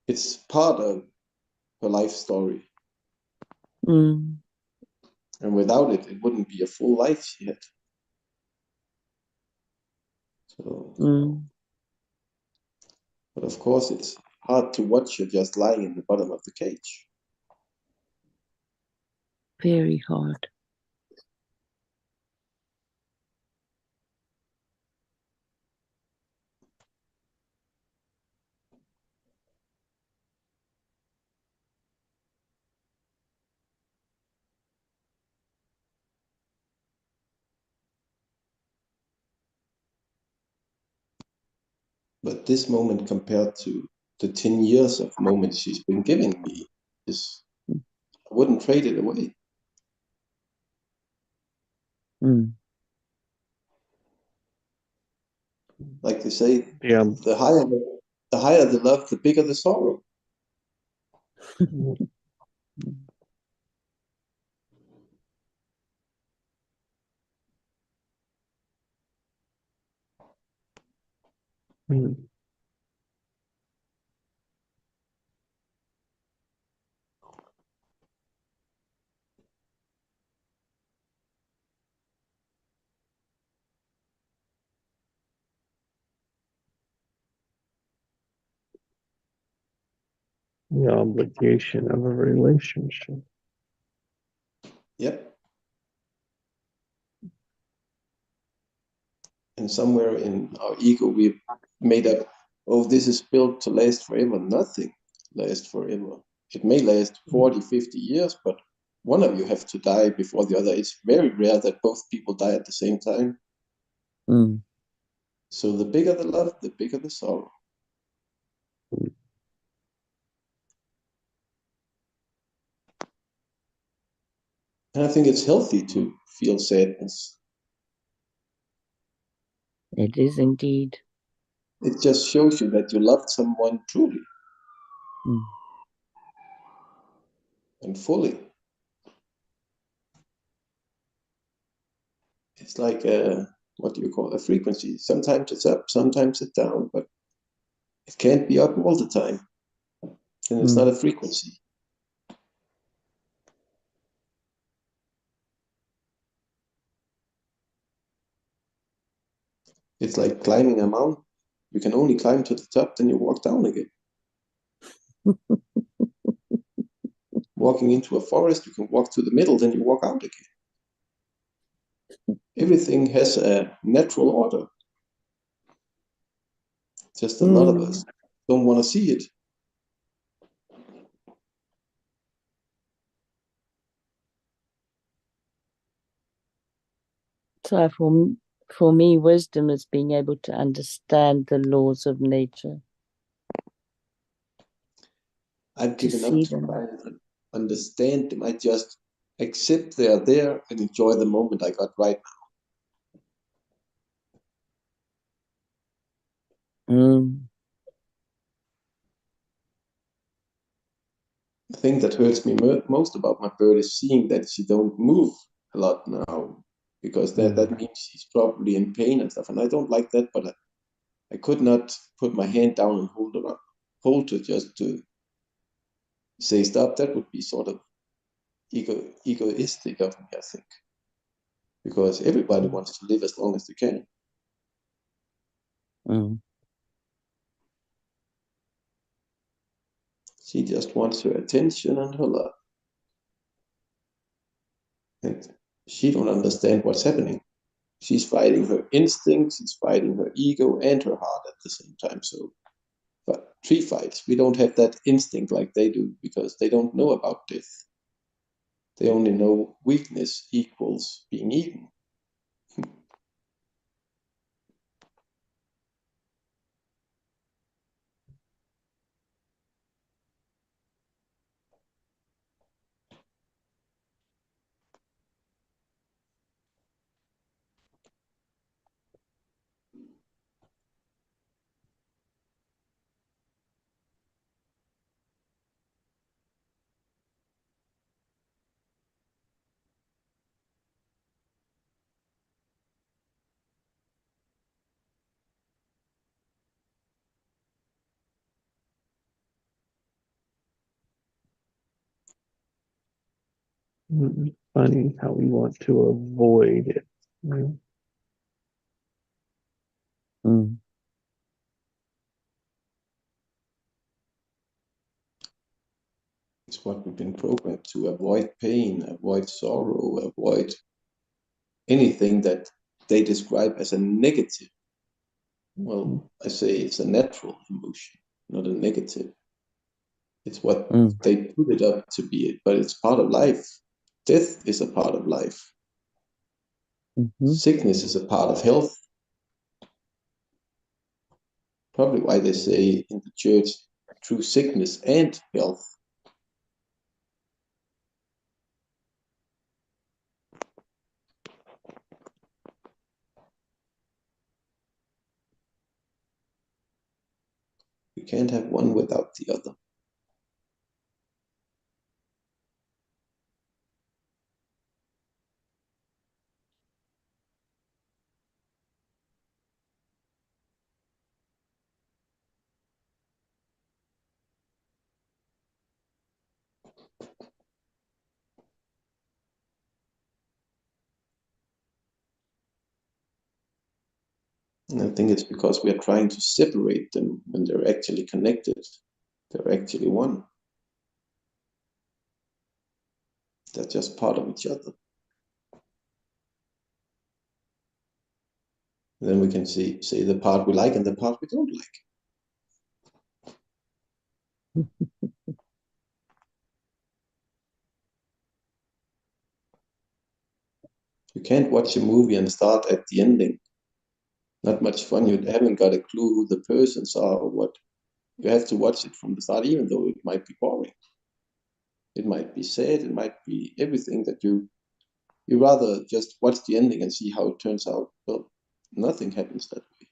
It's part of her life story. Mm. And without it, it wouldn't be a full life she had. So, Mm. but of course, it's hard to watch her just lying in the bottom of the cage. Very hard. But this moment compared to the 10 years of moments she's been giving me is, I wouldn't trade it away. Mm. Like they say, Yeah. the higher the higher the love, the bigger the sorrow. Mm. The obligation of a relationship. Yep. And somewhere in our ego, we've made up, oh, this is built to last forever. Nothing lasts forever. It may last 40, 50 years, but one of you have to die before the other. It's very rare that both people die at the same time. Mm. So the bigger the love, the bigger the sorrow. And I think it's healthy to feel sadness. It is indeed. It just shows you that you loved someone truly Mm. and fully. It's like a, what do you call a frequency? Sometimes it's up, sometimes it's down, but it can't be up all the time. And it's not Mm. a frequency. It's like climbing a mountain. You can only climb to the top, then you walk down again. Walking into a forest, you can walk to the middle, then you walk out again. Everything has a natural order. Just a lot of us Mm. don't want to see it. So for me, wisdom is being able to understand the laws of nature, I've to given up see to try them. and understand them. I just accept they're there and enjoy the moment I got right. Mm. The thing that hurts me most about my bird is seeing that she don't move a lot now, because that Mm. means she's probably in pain and stuff, and I don't like that. But I could not put my hand down and hold her just to say stop. That would be sort of egoistic of me, I think, because everybody Mm. wants to live as long as they can. Mm. She just wants her attention and her love, and she don't understand what's happening. She's fighting her instincts, she's fighting her ego and her heart at the same time. So, but tree fights, we don't have that instinct like they do because they don't know about death. They only know weakness equals being eaten. Funny how we want to avoid it. Yeah. Mm. It's what we've been programmed to avoid pain, avoid sorrow, avoid anything that they describe as a negative. Well, I say it's a natural emotion, not a negative. It's what Mm. they put it up to be, but it's part of life. Death is a part of life. Mm-hmm. Sickness is a part of health. Probably why they say in the church, through sickness and health. You can't have one without the other. And I think it's because we are trying to separate them when they're actually connected. They're actually one. They're just part of each other. Then we can say the part we like and the part we don't like. You can't watch a movie and start at the ending. Not much fun. You haven't got a clue who the persons are or what. You have to watch it from the start, even though it might be boring. It might be sad. It might be everything that you rather just watch the ending and see how it turns out. Well, nothing happens that way.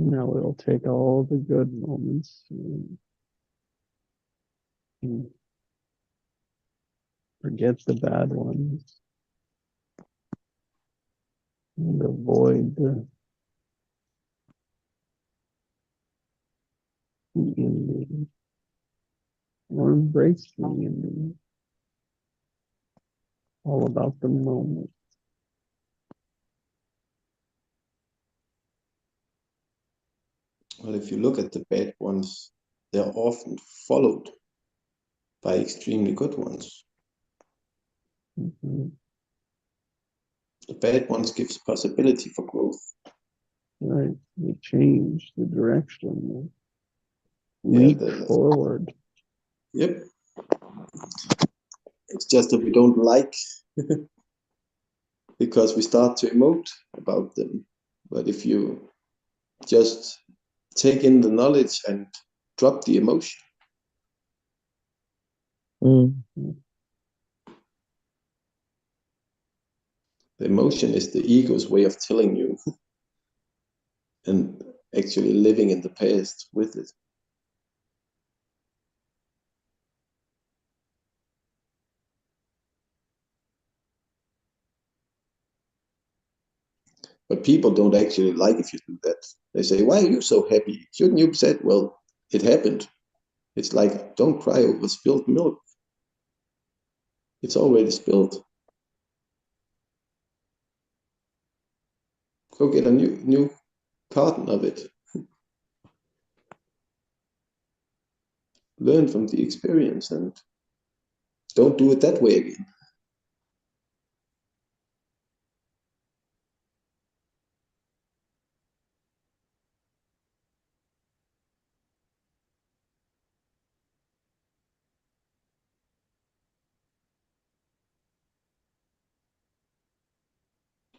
Now we'll take all the good moments and forget the bad ones and avoid the ending or embrace the ending. All about the moment. Well, if you look at the bad ones, they're often followed by extremely good ones. Mm-hmm. The bad ones gives possibility for growth. Right. We change the direction. Leap forward. Yep. It's just that we don't like because we start to emote about them. But if you just take in the knowledge and drop the emotion, the emotion is the ego's way of telling you and actually living in the past with it. But people don't actually like if you do that. They say, why are you so happy? Shouldn't you be sad? Well, it happened. It's like, don't cry over spilled milk. It's already spilled. Go get a new carton of it. Learn from the experience and don't do it that way again.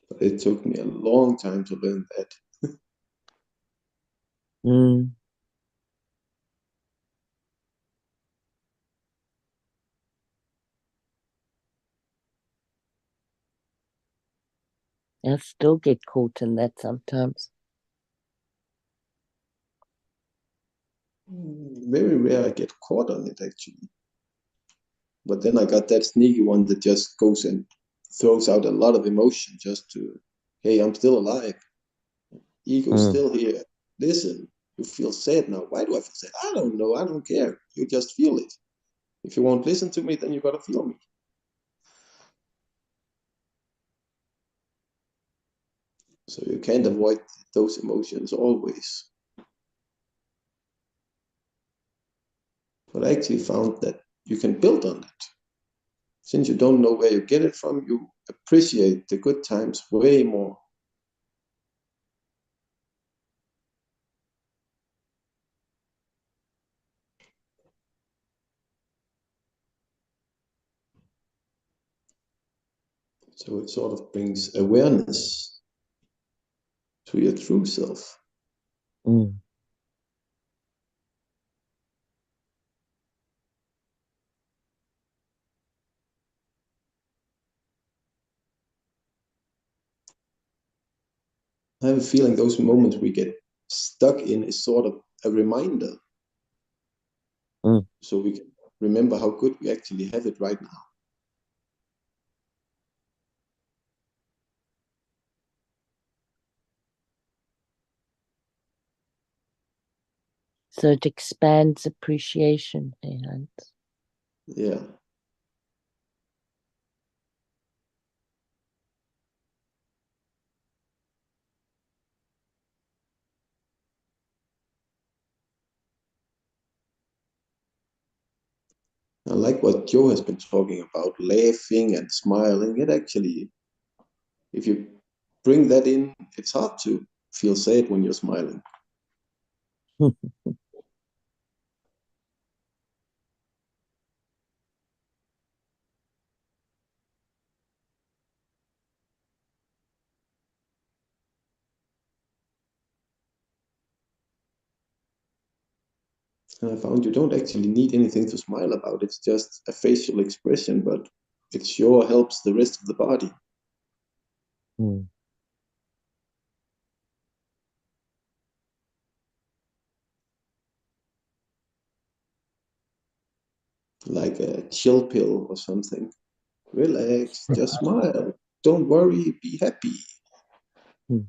But it took me a long time to learn that. I still get caught in that sometimes. Very rare I get caught on it, actually. But then I got that sneaky one that just goes and throws out a lot of emotion just to, hey, I'm still alive. Ego's still here. Listen, you feel sad now. Why do I feel sad? I don't know. I don't care. You just feel it. If you won't listen to me, then you gotta feel me. So you can't avoid those emotions always. But I actually found that you can build on it. Since you don't know where you get it from, you appreciate the good times way more. So it sort of brings awareness to your true self. I have a feeling those moments we get stuck in is sort of a reminder. So we can remember how good we actually have it right now. So it expands appreciation, Hans. Yeah. I like what Joe has been talking about, laughing and smiling. It actually, if you bring that in, it's hard to feel sad when you're smiling. And I found you don't actually need anything to smile about. It's just a facial expression, but it sure helps the rest of the body. like a chill pill or something. Relax, just smile. Don't worry, be happy. Mm.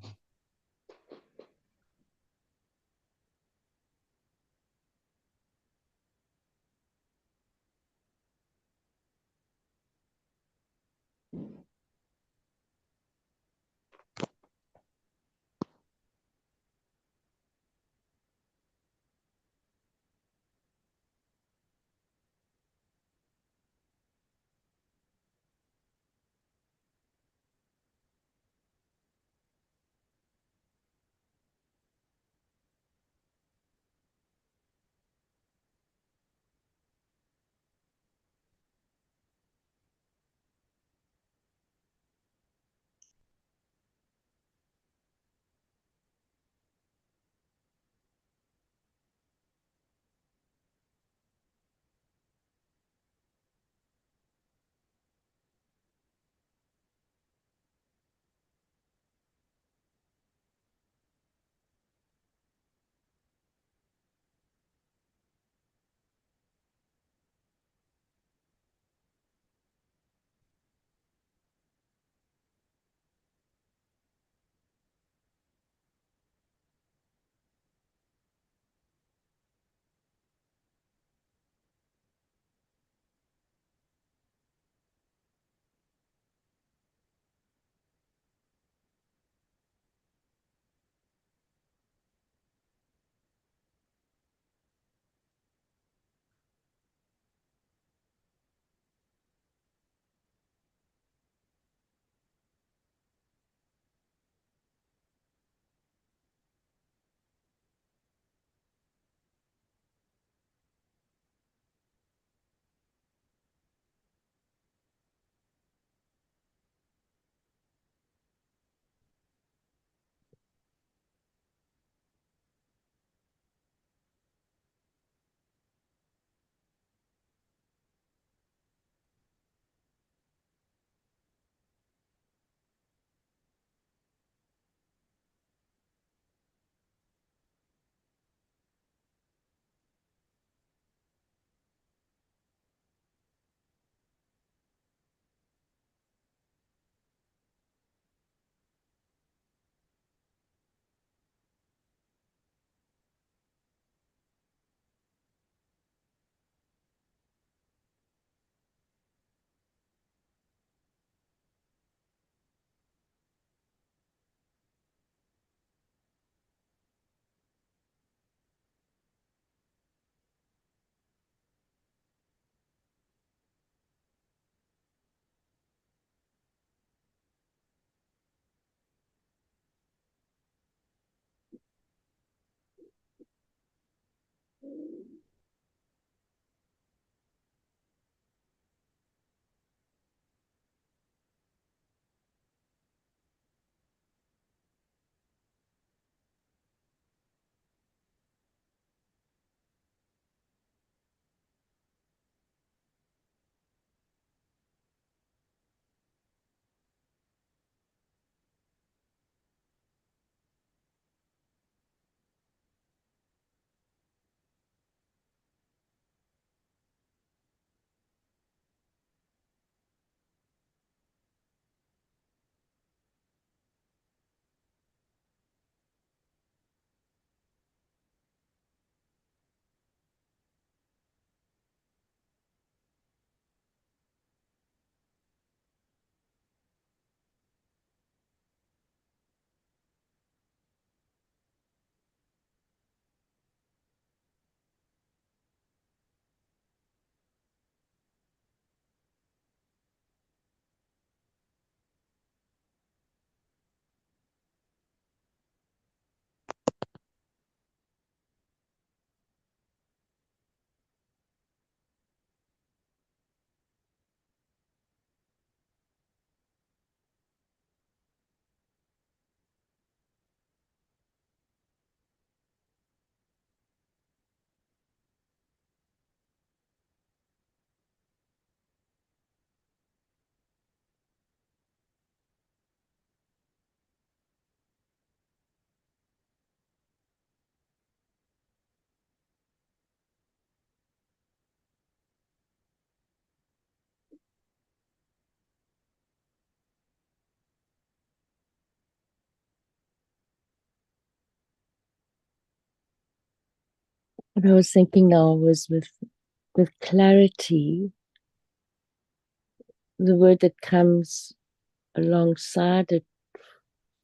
What I was thinking now was with clarity, the word that comes alongside it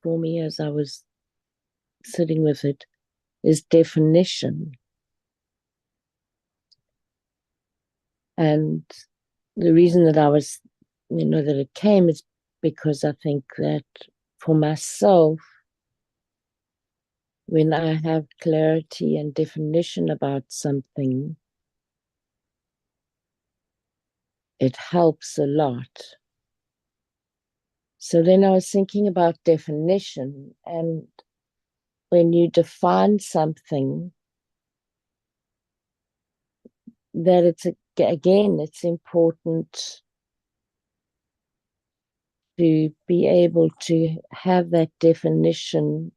for me as I was sitting with it is definition. And the reason that I was, that it came is because I think that for myself, when I have clarity and definition about something, it helps a lot. So then I was thinking about definition, and when you define something, that it's important to be able to have that definition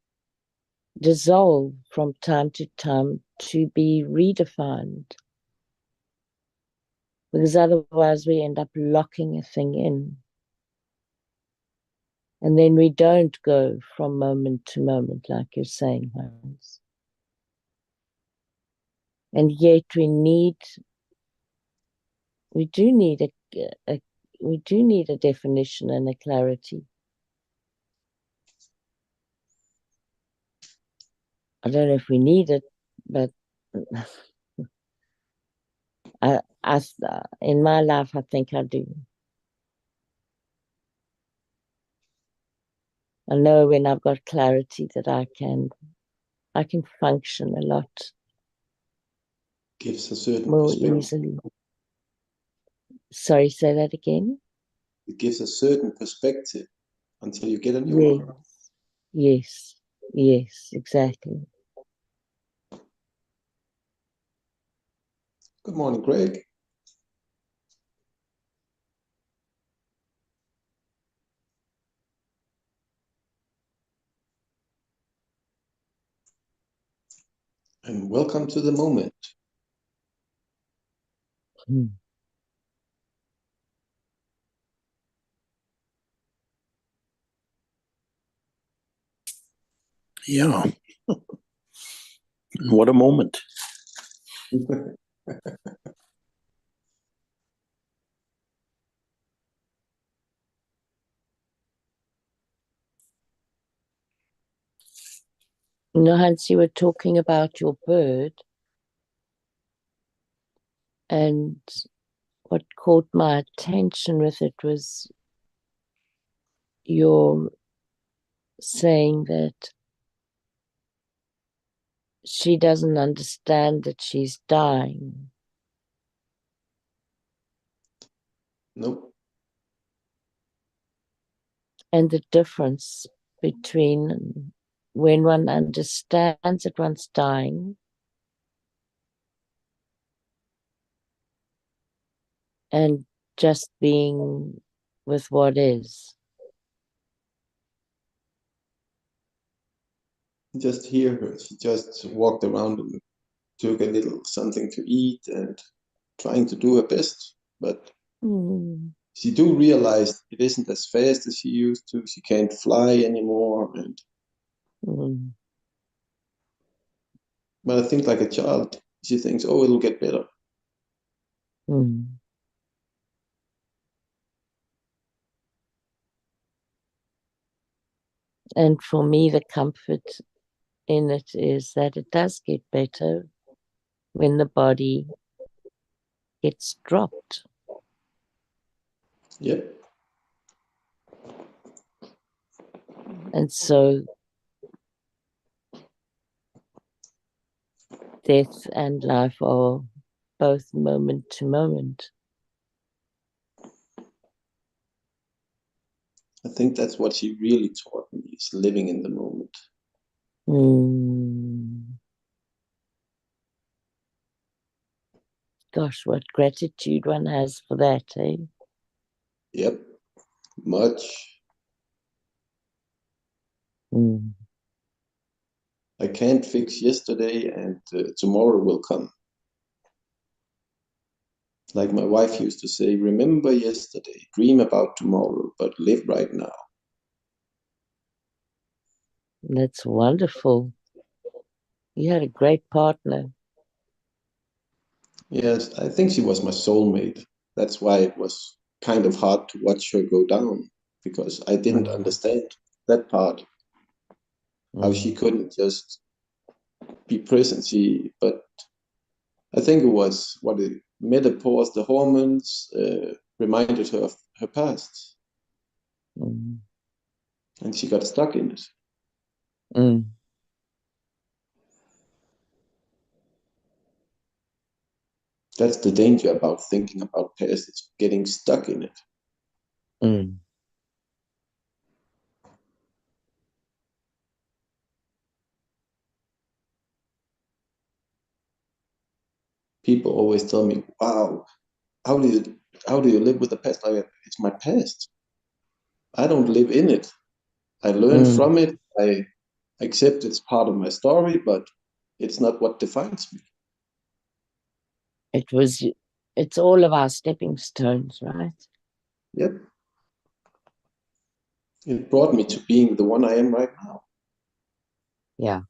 dissolve from time to time to be redefined. Because otherwise we end up locking a thing in. And then we don't go from moment to moment, like you're saying, Hans. And yet we do need a definition and a clarity. I don't know if we need it, but in my life, I think I do. I know when I've got clarity that I can function a lot. Gives a certain more easily. Sorry, say that again. It gives a certain perspective until you get a new one. Yes, exactly. Good morning, Greg. And welcome to the moment. Yeah. What a moment. Hans, you were talking about your bird, and what caught my attention with it was your saying that she doesn't understand that she's dying. Nope. And the difference between when one understands that one's dying and just being with what is. Just hear her. She just walked around and took a little something to eat and trying to do her best. But she do realize it isn't as fast as she used to. She can't fly anymore. And but I think like a child, she thinks, oh, it'll get better. And for me, the comfort in it is that it does get better when the body gets dropped. Yep. And so death and life are both moment to moment. I think that's what she really taught me, is living in the moment. Gosh, what gratitude one has for that, eh? Yep, much. I can't fix yesterday, and tomorrow will come. Like my wife used to say, remember yesterday, dream about tomorrow, but live right now. That's wonderful. You had a great partner. Yes, I think she was my soulmate. That's why it was kind of hard to watch her go down because I didn't understand that part, how she couldn't just be present. But I think it was what it menopause, the hormones reminded her of her past, Mm. and she got stuck in it. Mm. That's the danger about thinking about past. It's getting stuck in it. Mm. People always tell me, "Wow, how do you live with the past?" Like, it's my past. I don't live in it. I learn Mm. from it. I accept it's part of my story, but it's not what defines me. It's all of our stepping stones, right? Yep. It brought me to being the one I am right now. Yeah.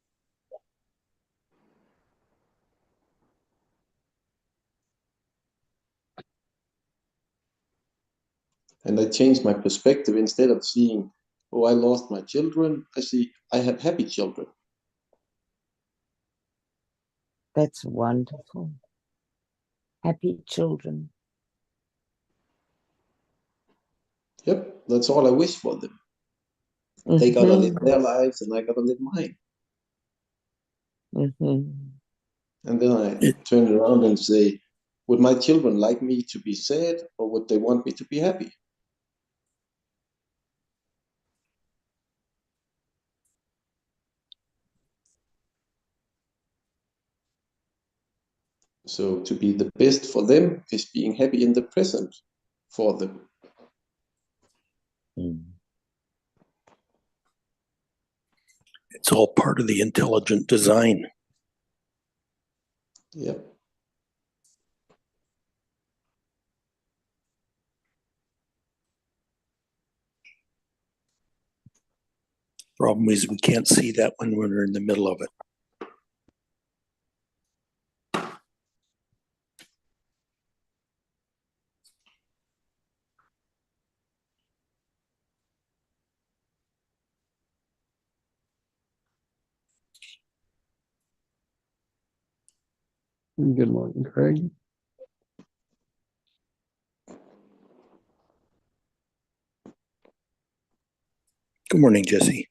And I changed my perspective. Instead of seeing, oh, I lost my children, I see I have happy children. That's wonderful. Happy children. Yep, that's all I wish for them. They gotta live their lives and I gotta live mine. And then I turn around and say, would my children like me to be sad or would they want me to be happy? So to be the best for them is being happy in the present for them. It's all part of the intelligent design. Yep. Problem is we can't see that when we're in the middle of it. Good morning, Craig. Good morning, Jesse.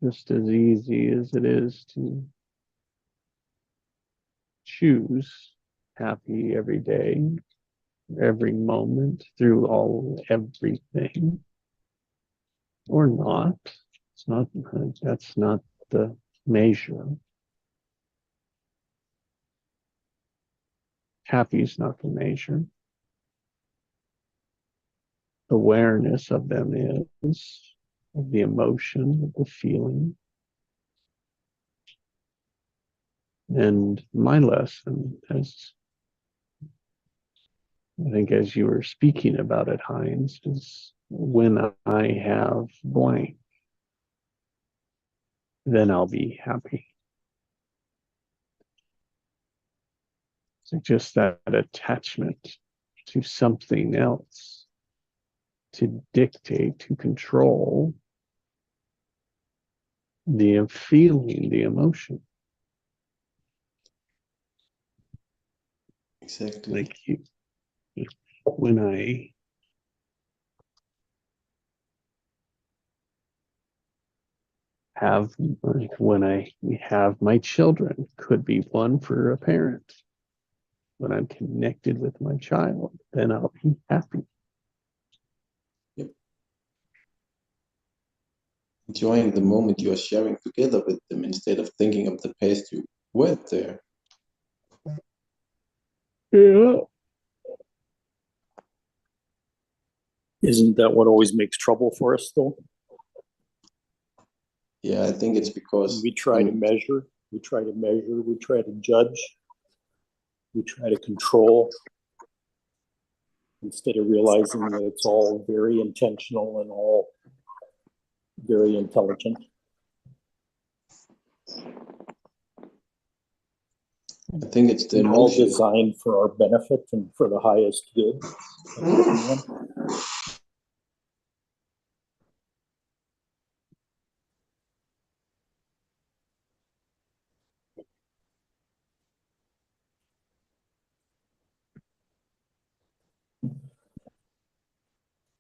Just as easy as it is to choose happy every day, every moment, through everything, or not. It's not, that's not the measure. Happy is not the measure. Awareness of them is, of the emotion, of the feeling. And my lesson, as I think as you were speaking about it, Heinz, is when I have blank, then I'll be happy. So just that attachment to something else, to dictate, to control the feeling, the emotion. Exactly. Like when I have, when I have my children, could be one for a parent. When I'm connected with my child, then I'll be happy. Yep. Enjoying the moment you are sharing together with them instead of thinking of the past you went there. Yeah. Isn't that what always makes trouble for us, though? Yeah, I think it's because we try to measure, we try to judge, we try to control. instead of realizing that it's all very intentional and all very intelligent. I think it's the And all emotion. designed for our benefit and for the highest good of everyone.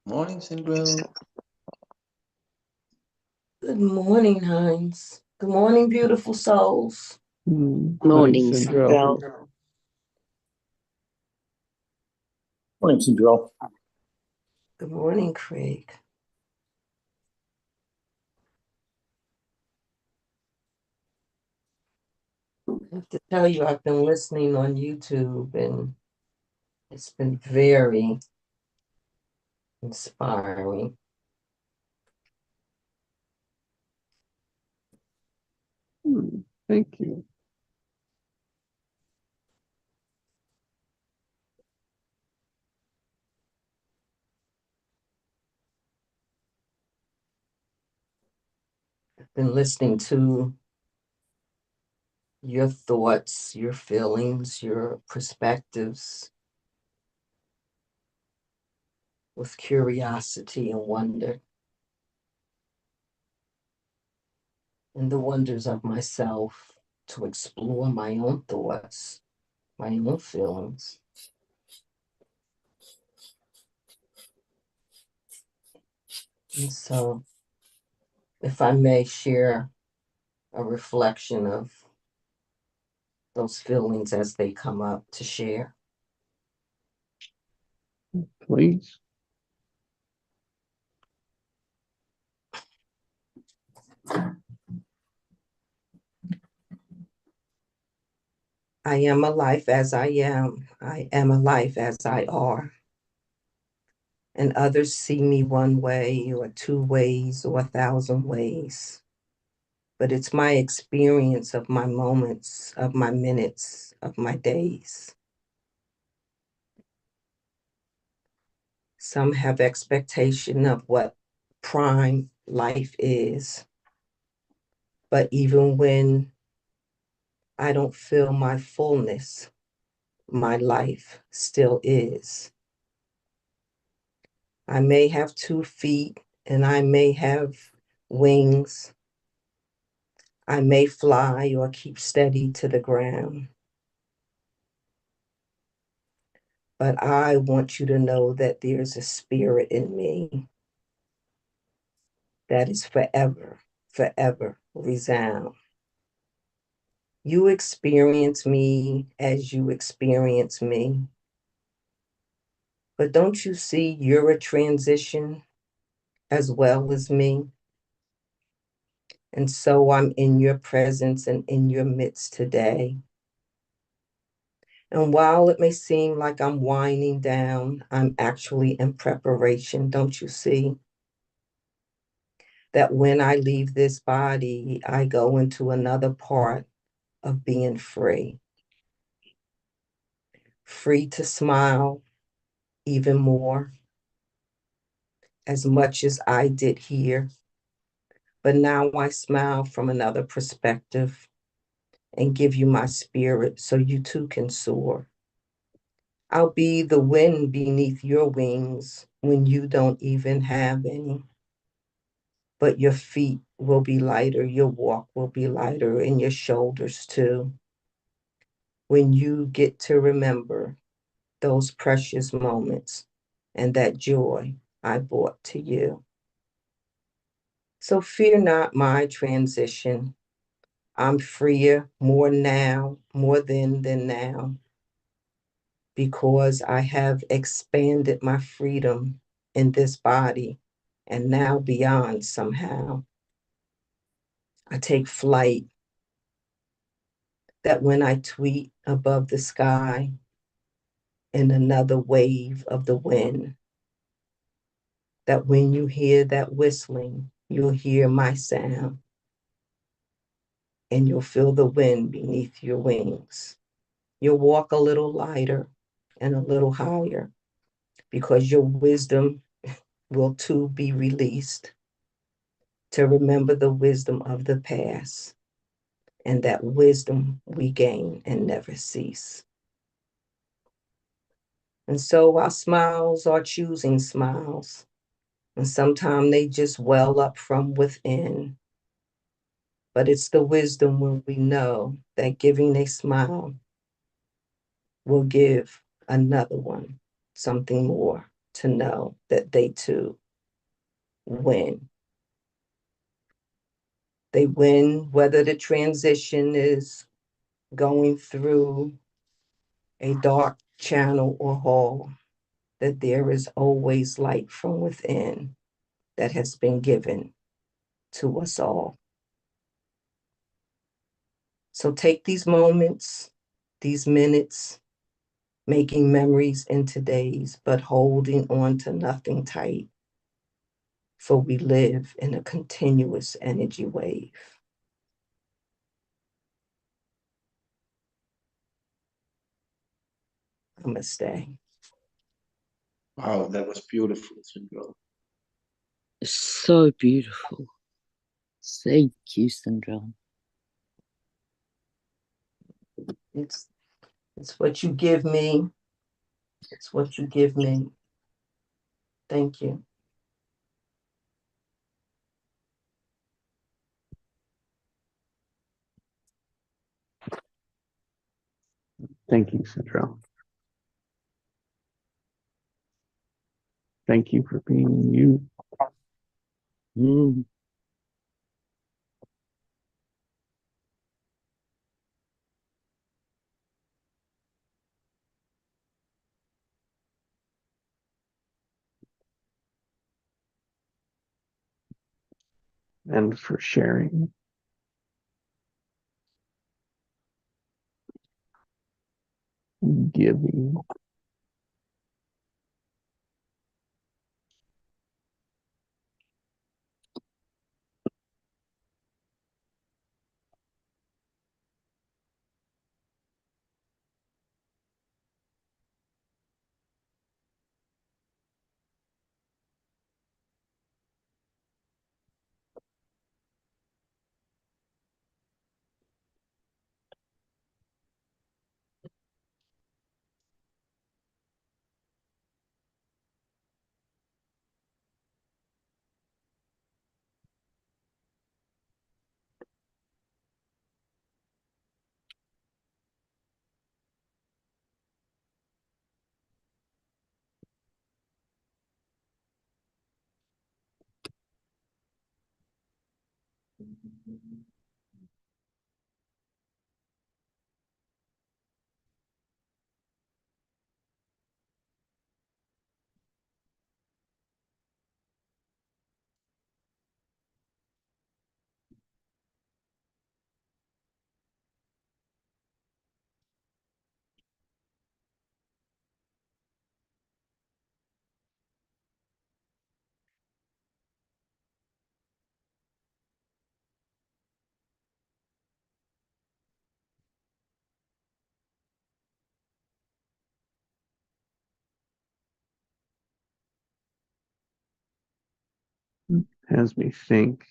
Morning, Sindrell. Good morning, Heinz. Good morning, beautiful souls. Morning, Sindrell. Sindrell. Morning, Sindrell. Good morning, Craig. I have to tell you, I've been listening on YouTube and it's been very inspiring. Thank you. I've been listening to your thoughts, your feelings, your perspectives with curiosity and wonder, and the wonders of myself to explore my own thoughts, my own feelings. And so, if I may share a reflection of those feelings as they come up to share. Please. I am a life as I am. I am a life as I are. And others see me one way or two ways or 1,000 ways. But it's my experience of my moments, of my minutes, of my days. Some have expectation of what prime life is. But even when I don't feel my fullness, my life still is. I may have 2 feet and I may have wings. I may fly or keep steady to the ground. But I want you to know that there's a spirit in me that is forever, forever resound. You experience me as you experience me. But don't you see you're a transition as well as me? And so I'm in your presence and in your midst today. And while it may seem like I'm winding down, I'm actually in preparation. Don't you see? That when I leave this body, I go into another part of being free. Free to smile even more, as much as I did here. But now I smile from another perspective and give you my spirit so you too can soar. I'll be the wind beneath your wings when you don't even have any. But your feet will be lighter, your walk will be lighter, and your shoulders too. When you get to remember those precious moments and that joy I brought to you. So fear not my transition. I'm freer more now, more then than now, because I have expanded my freedom in this body and now beyond somehow. I take flight that when I tweet above the sky in another wave of the wind, that when you hear that whistling, you'll hear my sound and you'll feel the wind beneath your wings. You'll walk a little lighter and a little higher because your wisdom will too be released, to remember the wisdom of the past, and that wisdom we gain and never cease. And so our smiles are choosing smiles, and sometimes they just well up from within. But it's the wisdom when we know that giving a smile will give another one something more to know that they too win. They win whether the transition is going through a dark channel or hall, that there is always light from within that has been given to us all. So take these moments, these minutes, making memories into days, but holding on to nothing tight, for we live in a continuous energy wave. Namaste. Wow, that was beautiful, Syndrome. So beautiful. Thank you, Syndrome. It's what you give me. It's what you give me. Thank you. Thank you, Syndrome. Thank you for being you. Mm. And for sharing. Giving. Has me think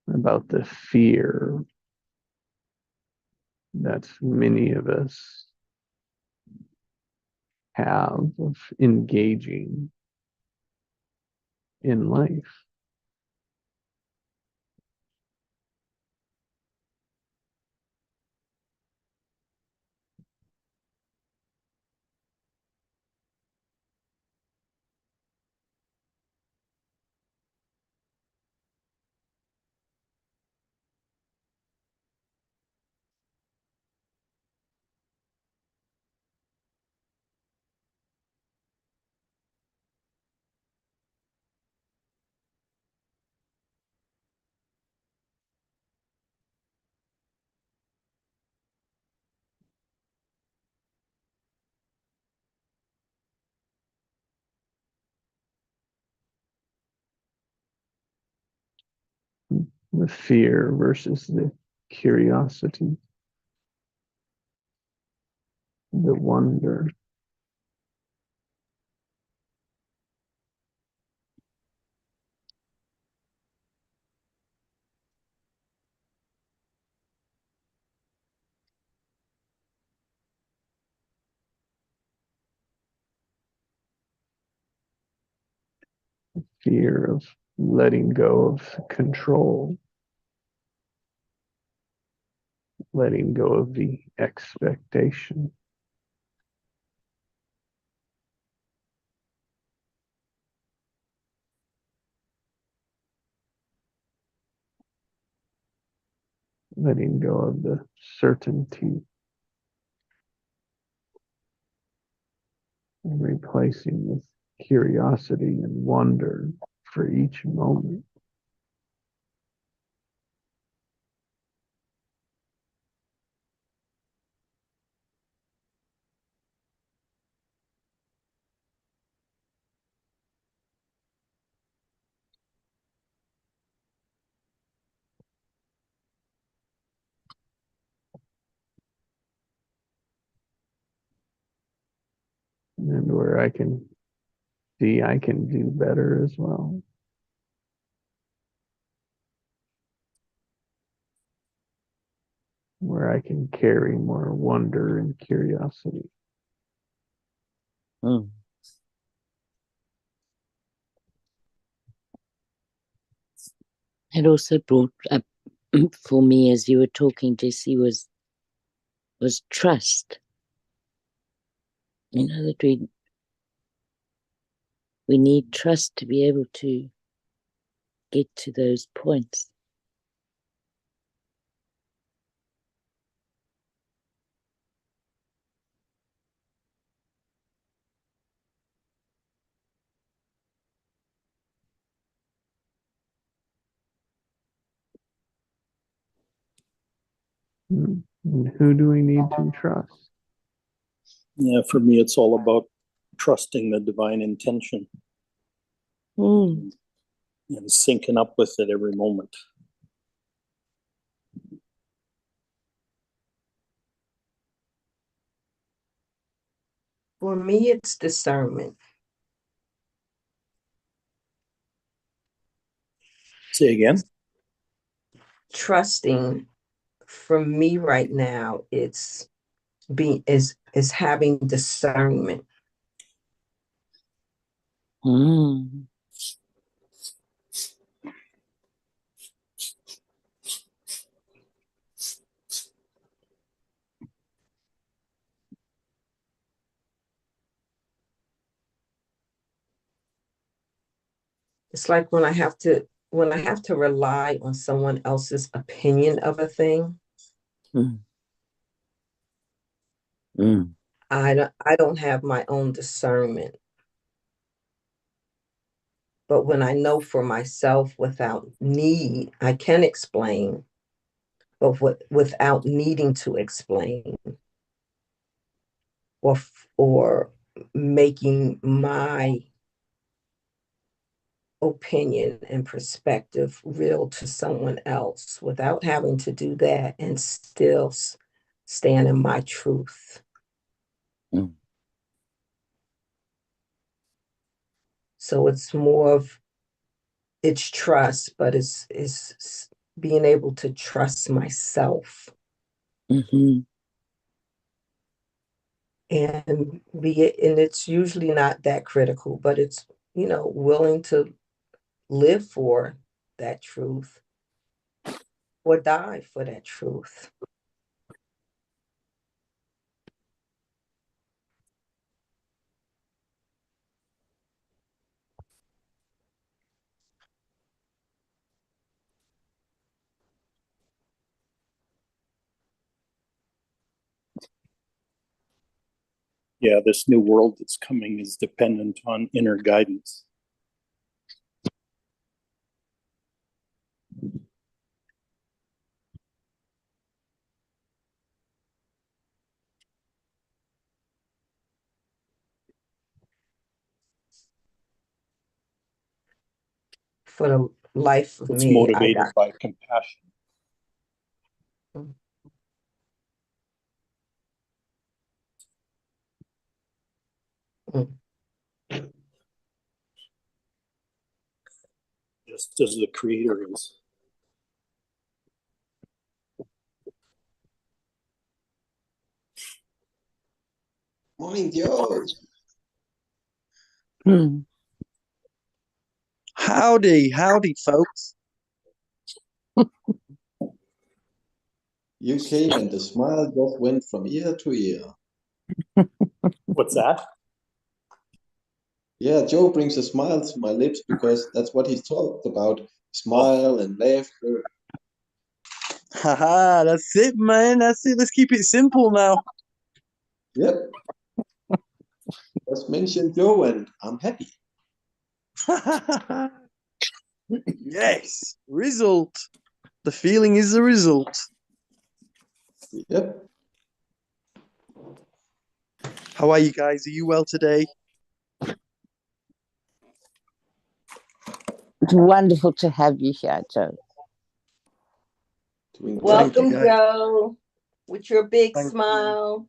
about the fear that many of us have of engaging in life. The fear versus the curiosity, the wonder. fear of letting go of control, letting go of the expectation. Letting go of the certainty and replacing with curiosity and wonder for each moment. And where I can see I can do better as well. Where I can carry more wonder and curiosity. Mm. It also brought up for me as you were talking, Jesse, was trust. You know, that we need trust to be able to get to those points. And who do we need to trust? Yeah, for me, it's all about trusting the divine intention Mm. and syncing up with it every moment. For me, it's discernment. Say again? Trusting, for me right now, it's is having discernment. Mm. It's like when I have to rely on someone else's opinion of a thing, Mm. Mm. I don't have my own discernment. But when I know for myself without need, I can explain, but without needing to explain or making my opinion and perspective real to someone else, without having to do that and still stand in my truth. Mm. So it's trust, but it's being able to trust myself Mm-hmm. and it's usually not that critical, but it's, willing to live for that truth or die for that truth. Yeah, this new world that's coming is dependent on inner guidance. For the life of It's me, I motivated got. by compassion. Mm. Just as the creator is. Morning, Joe. Mm. Howdy, folks. You came and the smile just went from ear to ear. What's that? Yeah, Joe brings a smile to my lips because that's what he's talked about. Smile and laughter. Haha, that's it, man. That's it. Let's keep it simple now. Yep. Just mention Joe and I'm happy. Yes, result. The feeling is the result. Yep. How are you guys? Are you well today? It's wonderful to have you here, Joe. Doing great. Welcome, guys. Joe, with your big Thank you. smile.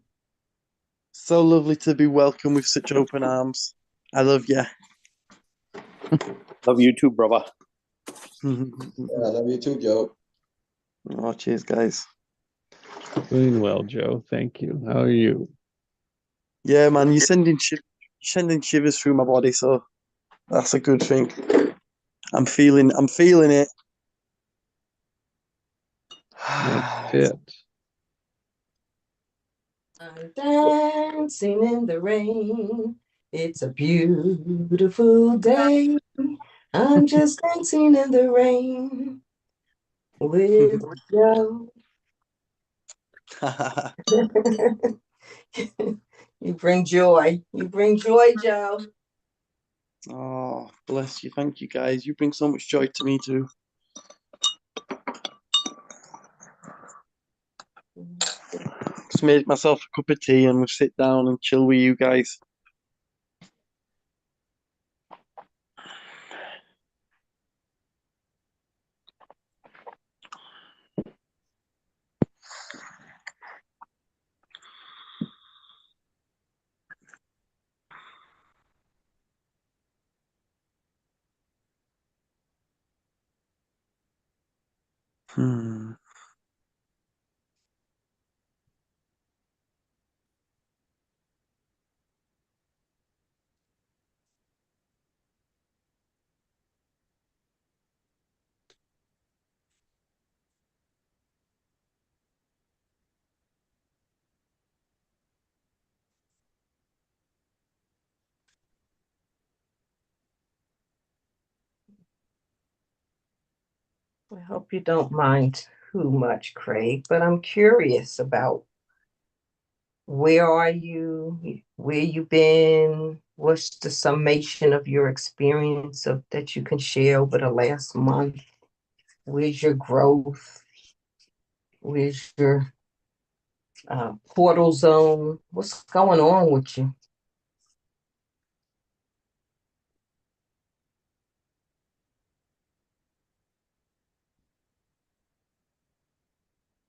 So lovely to be welcomed with such open arms. I love you. Love you too, brother. Yeah, I love you too, Joe. Oh, cheers, guys. Doing well, Joe. Thank you. How are you? Yeah, man, you're sending shivers through my body, so that's a good thing. I'm feeling it. That's it. I'm dancing in the rain. It's a beautiful day. I'm just dancing in the rain with Joe. You bring joy. You bring joy, Joe. Oh, bless you. Thank you, guys. You bring so much joy to me too. Just made myself a cup of tea and we'll sit down and chill with you guys. Hmm. I hope you don't mind too much, Craig, but I'm curious about where are you, where you been, what's the summation of your experience of that you can share over the last month? Where's your growth? Where's your portal zone? What's going on with you?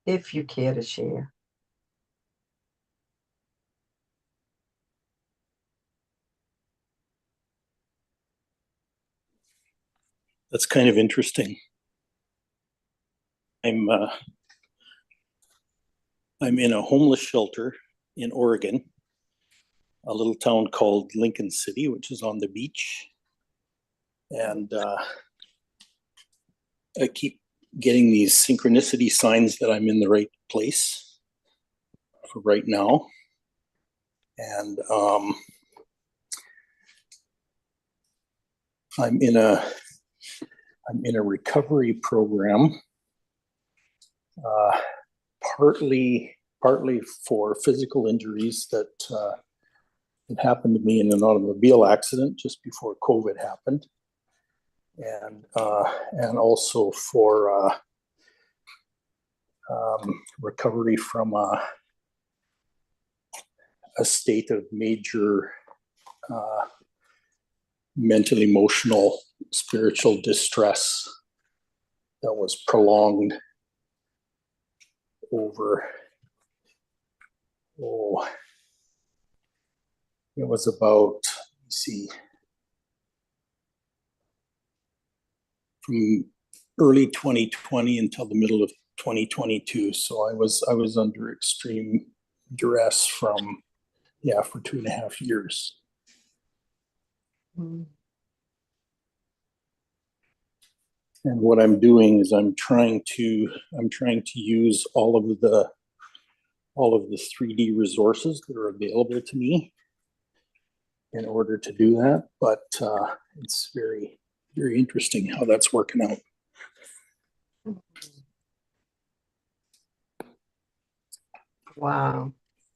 If you care to share. That's kind of interesting. I'm in a homeless shelter in Oregon, a little town called Lincoln City, which is on the beach. And I keep getting these synchronicity signs that I'm in the right place for right now. And I'm in a recovery program, partly for physical injuries that had happened to me in an automobile accident just before COVID happened, and also for recovery from a state of major mental, emotional, spiritual distress that was prolonged over, it was about, from early 2020 until the middle of 2022. So I was under extreme duress for 2.5 years. And what I'm doing is I'm trying to use all of the 3D resources that are available to me in order to do that. But it's very, very interesting how that's working out. Wow.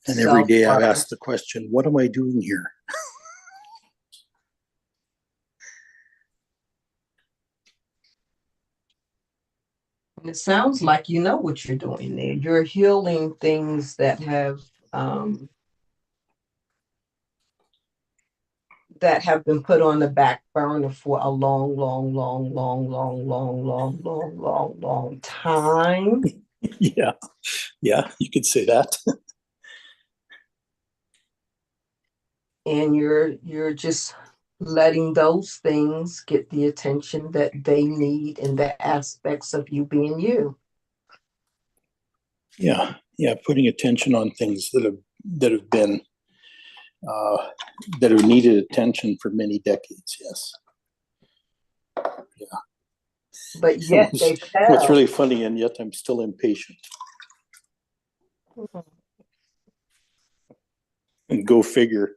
And every day I've Self-love. asked the question, what am I doing here? And it sounds like you know what you're doing there. You're healing things that have been put on the back burner for a long, long, long, long, long, long, long, long, long, long time. Yeah, you could say that. And you're just letting those things get the attention that they need in the aspects of you being you. Yeah, putting attention on things that have been that have needed attention for many decades. Yes. But yet they What's fail. really funny, and yet I'm still impatient. And go figure.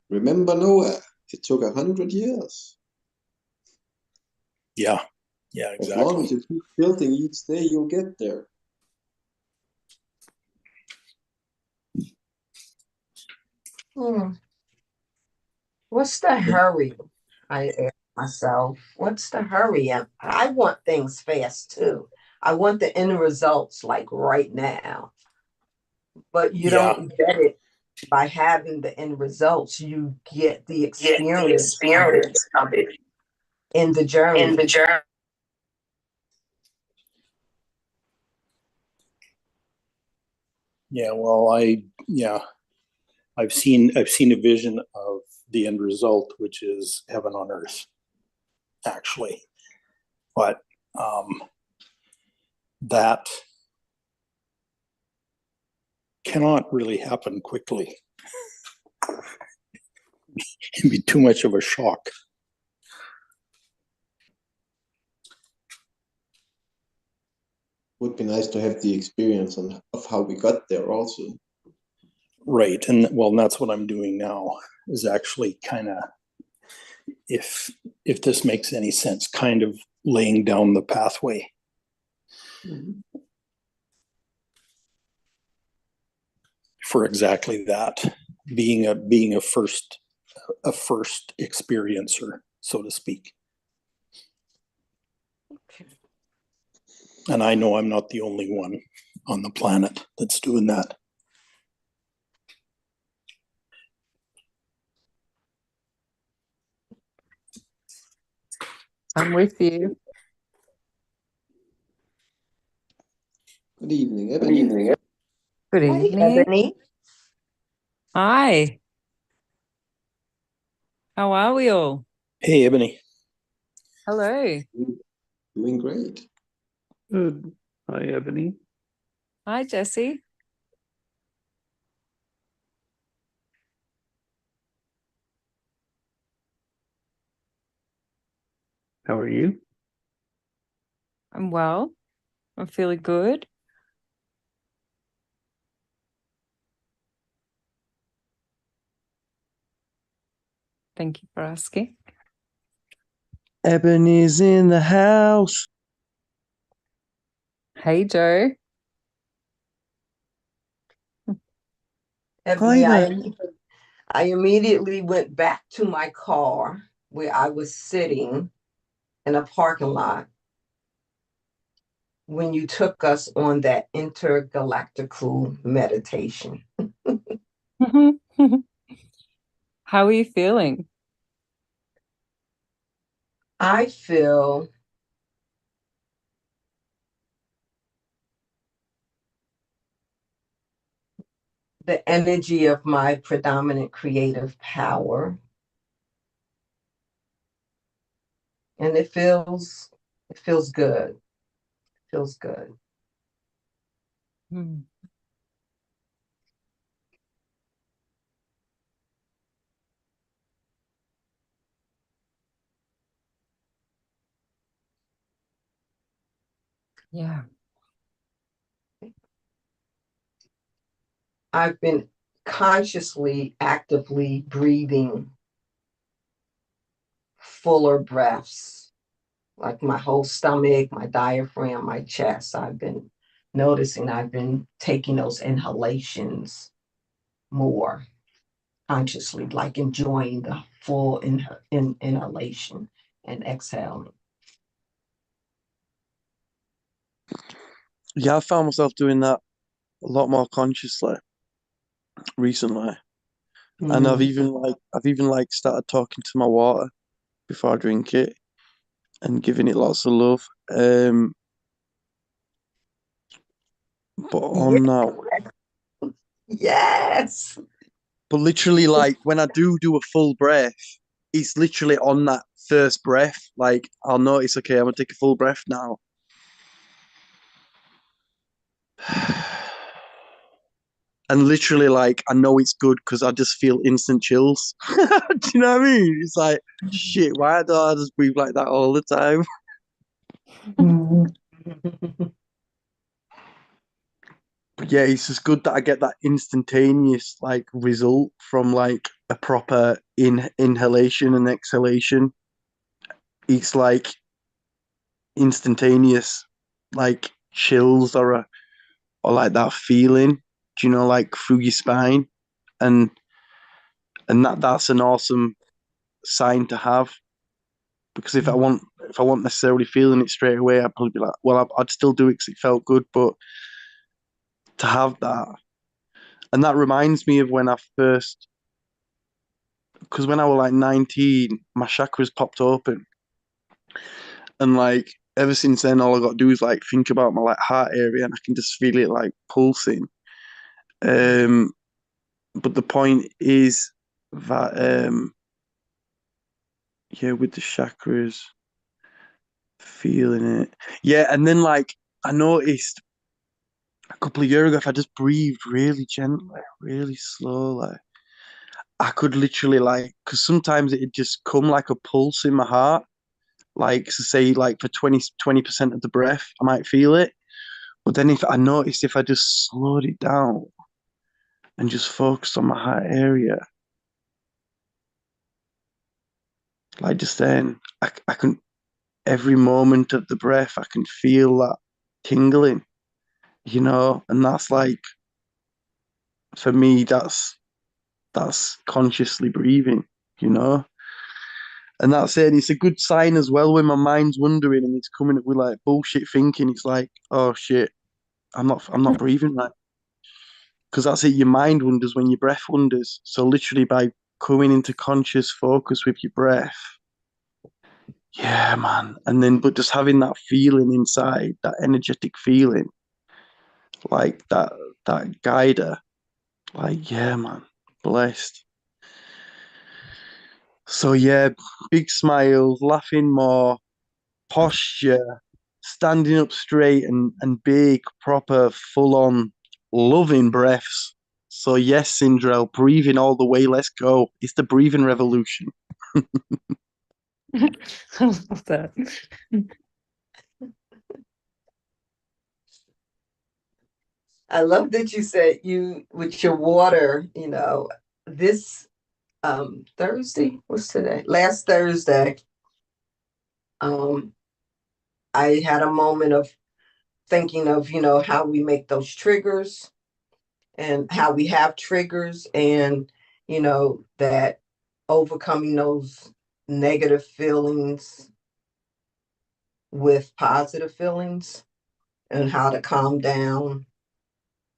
Remember Noah? It took 100 years. Yeah, As long exactly. as you keep building each day, you'll get there. What's the hurry? I ask myself, what's the hurry? I want things fast too. I want the end results like right now. But you Yeah. don't get it by having the end results. You get the experience of it in the journey. in the journey. Yeah, well, I've seen a vision of the end result, which is heaven on earth, actually. But that cannot really happen quickly. It'd be too much of a shock. Would be nice to have the experience of how we got there also. Right, and well, that's what I'm doing now, is actually kind of, if this makes any sense, kind of laying down the pathway. Mm-hmm. For exactly that, being a first experiencer, so to speak. And I know I'm not the only one on the planet that's doing that. I'm with you. Good evening, Ebony. Good Hey, evening. Ebony. Hi. How are we all? Hey, Ebony. Hello. Doing great. Good. Hi, Ebony. Hi, Jesse. How are you? I'm well. I'm feeling good. Thank you for asking. Ebony's in the house. Hey, Joe. Ebony, Hi I, there. I immediately went back to my car where I was sitting in a parking lot when you took us on that intergalactical meditation. How are you feeling? I feel the energy of my predominant creative power. And it feels good. It feels good. Hmm. Yeah. I've been consciously, actively breathing fuller breaths, like my whole stomach, my diaphragm, my chest. I've been noticing I've been taking those inhalations more consciously, like enjoying the full inhalation and exhaling. Yeah, I found myself doing that a lot more consciously recently. And I've even like started talking to my water before I drink it and giving it lots of love. But on that, Yes. but literally like when I do a full breath, it's literally on that first breath. Like I'll notice, okay, I'm gonna take a full breath now. And literally like I know it's good because I just feel instant chills. Do you know what I mean? It's like shit, why do I just breathe like that all the time? But yeah, it's just good that I get that instantaneous like result from like a proper inhalation and exhalation. It's like instantaneous like chills or like that feeling, do you know, like through your spine. And that's an awesome sign to have. Because if I want necessarily feeling it straight away, I'd probably be like, well, I'd still do it because it felt good, but to have that, and that reminds me of when I first, because when I was like 19, my chakras popped open, and like ever since then, all I got to do is like think about my like heart area, and I can just feel it like pulsing. But the point is that yeah, with the chakras, feeling it, yeah, and then like I noticed a couple of years ago, if I just breathed really gently, really slowly, I could literally like, because sometimes it'd just come like a pulse in my heart, like to say like for 20% of the breath, I might feel it. But then if I noticed if I just slowed it down and just focused on my heart area, like just then, I can, every moment of the breath, I can feel that tingling, you know, and that's like, for me, that's consciously breathing, you know. And that's it. And it's a good sign as well when my mind's wandering and it's coming up with like bullshit thinking. It's like, oh shit, I'm not breathing right. Because that's it. Your mind wanders when your breath wanders. So literally by coming into conscious focus with your breath, yeah, man. And then but just having that feeling inside, that energetic feeling, like that guider, like yeah, man, blessed. So yeah, big smiles, laughing more, posture, standing up straight and big, proper, full on loving breaths. So yes, Sindrel, breathing all the way, let's go. It's the breathing revolution. I love that. I love that you said you with your water, this Thursday, what's today? Last Thursday, um, I had a moment of thinking of, how we make those triggers and how we have triggers and, that overcoming those negative feelings with positive feelings and how to calm down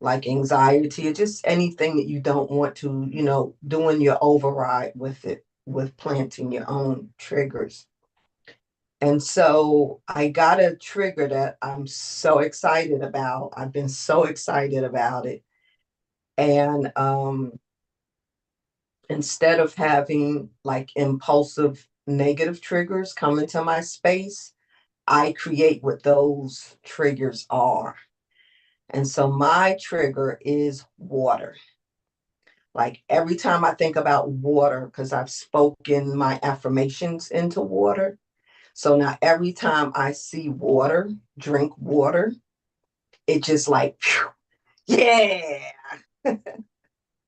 like anxiety or just anything that you don't want to, doing your override with it, with planting your own triggers. And so I got a trigger that I'm so excited about. I've been so excited about it. And instead of having like impulsive negative triggers come into my space, I create what those triggers are. And so my trigger is water. Like every time I think about water, because I've spoken my affirmations into water, So now every time I see water, drink water, it just like, phew, yeah.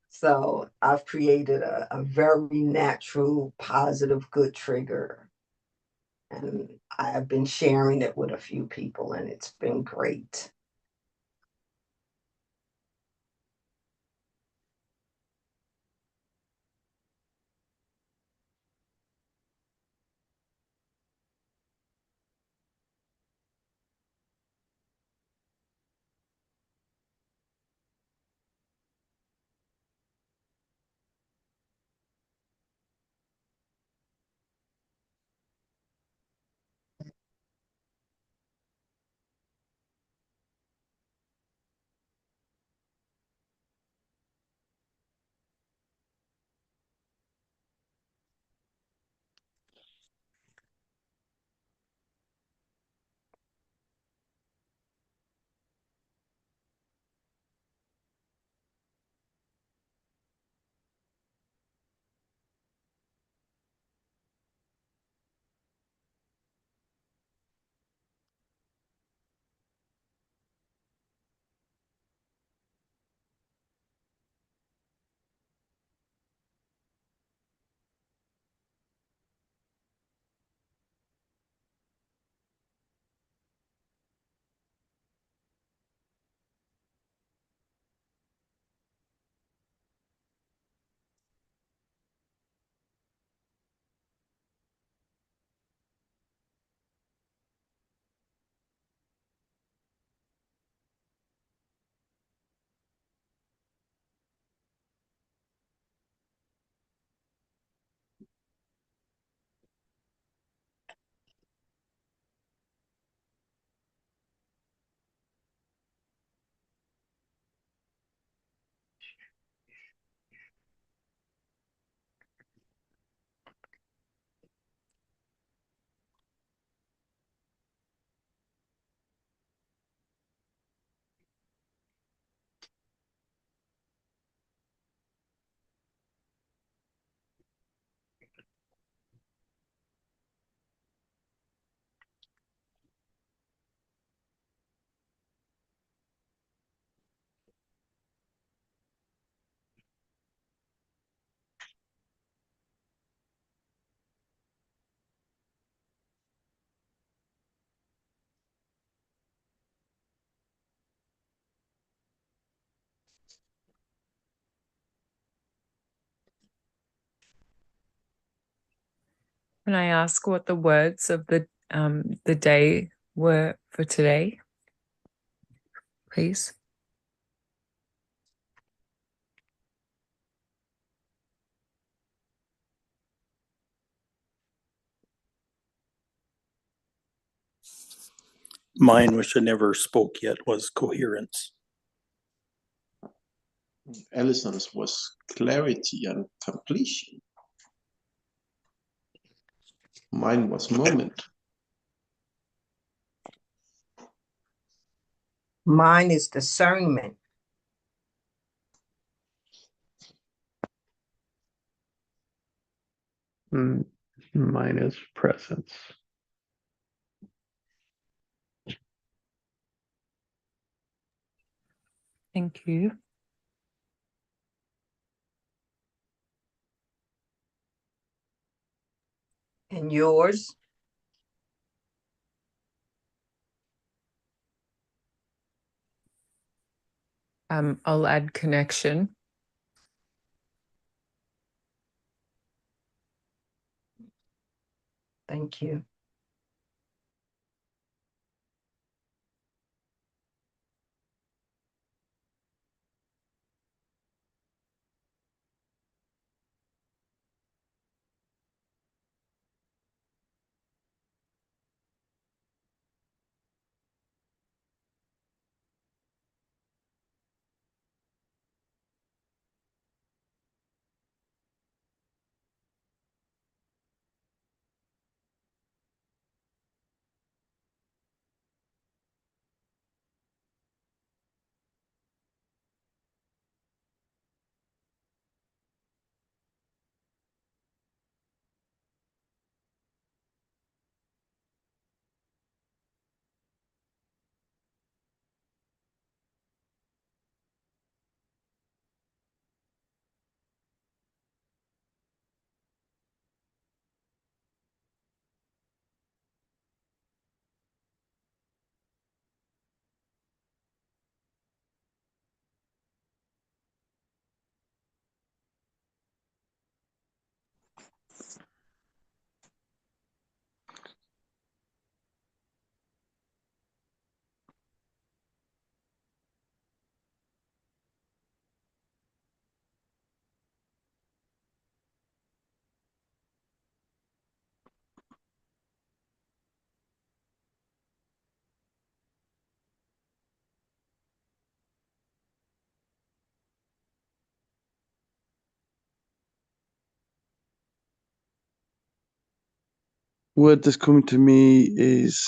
So I've created a very natural, positive, good trigger. And I've been sharing it with a few people, and it's been great. Can I ask what the words of the day were for today, please? Mine, which I never spoke yet, was coherence. Allison's was clarity and completion. Mine was moment. Mine is discernment. Mine is presence. Thank you. And yours? I'll add connection. Thank you. word that's coming to me is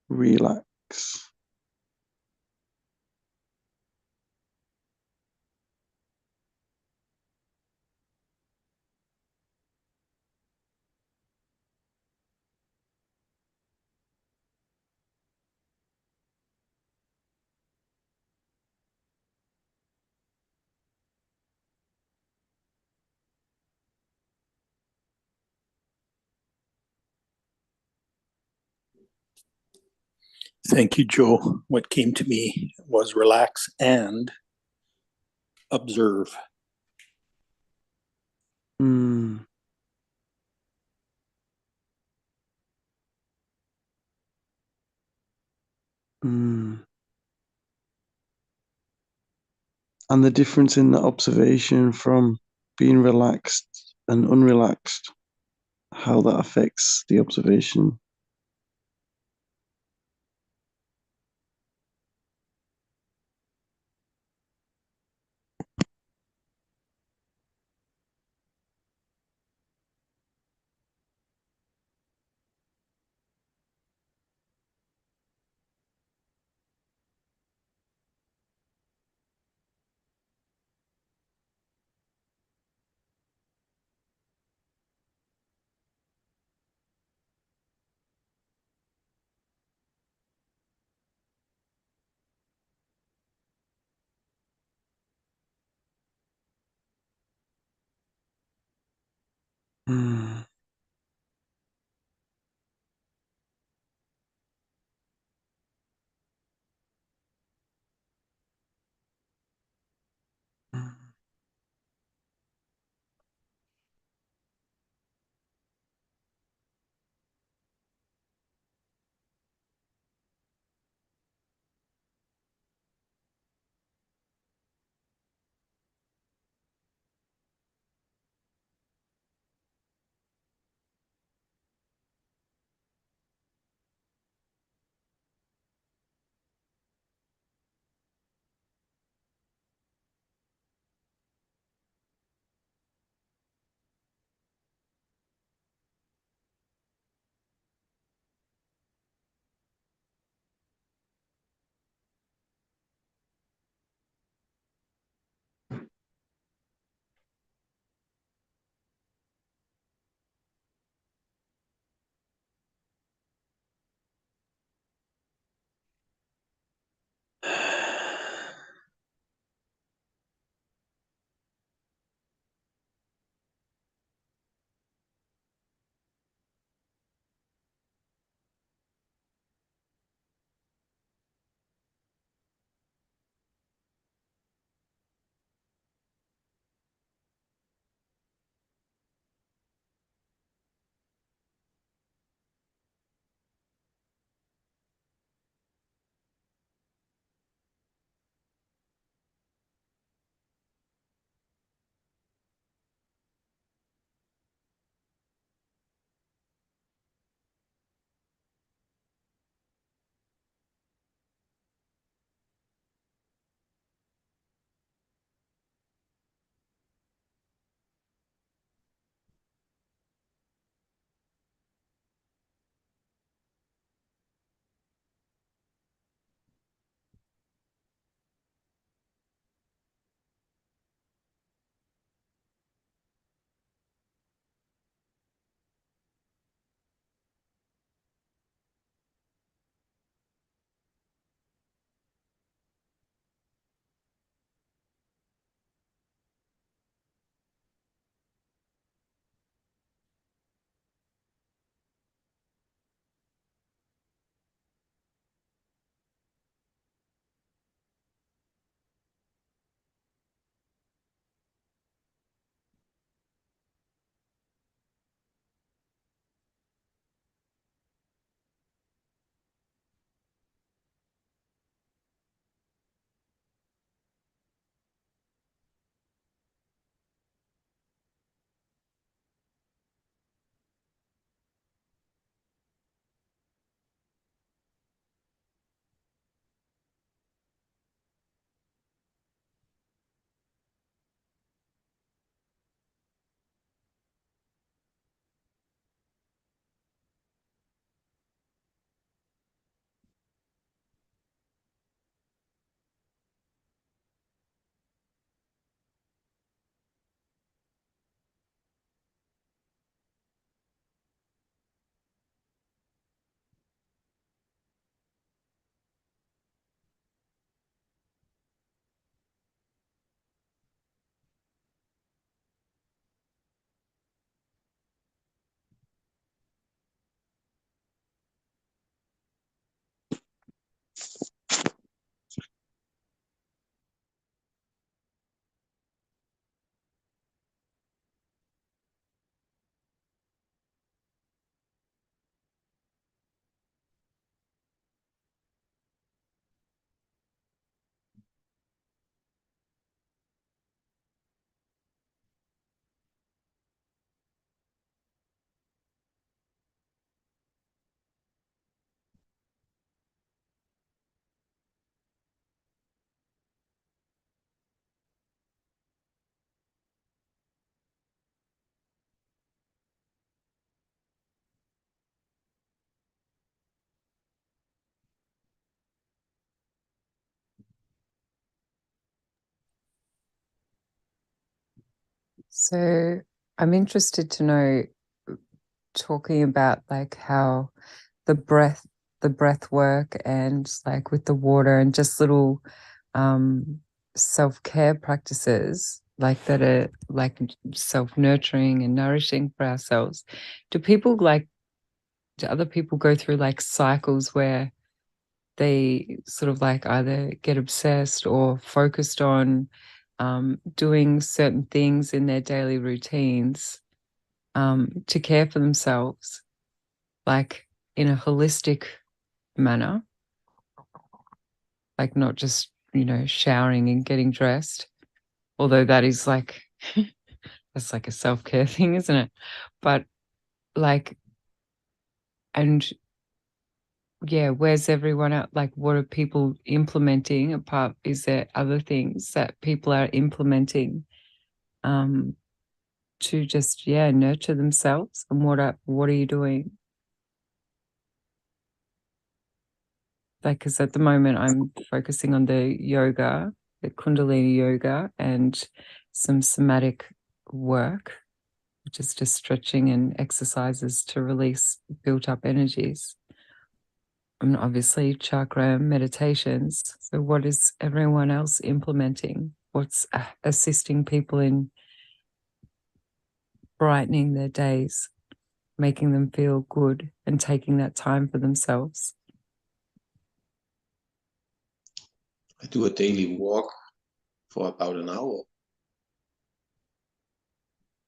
relax. Thank you, Joe. What came to me was relax and observe. Mm. Mm. And the difference in the observation from being relaxed and unrelaxed, how that affects the observation. Mm. Mm. So I'm interested to know, talking about like how the breath work and like with the water and just little self-care practices like that are like self-nurturing and nourishing for ourselves. Do other people go through like cycles where they sort of like either get obsessed or focused on doing certain things in their daily routines to care for themselves, like in a holistic manner, like not just, showering and getting dressed, although that is like, that's like a self-care thing, isn't it? But like, and yeah, where's everyone at? Like, what are people implementing apart? Is there other things that people are implementing um, to just, nurture themselves? And what are you doing? Like, because at the moment I'm focusing on the yoga, the Kundalini yoga, and some somatic work, which is just stretching and exercises to release built up energies. And obviously chakra meditations. So what is everyone else implementing? What's assisting people in brightening their days, making them feel good and taking that time for themselves? I do a daily walk for about an hour.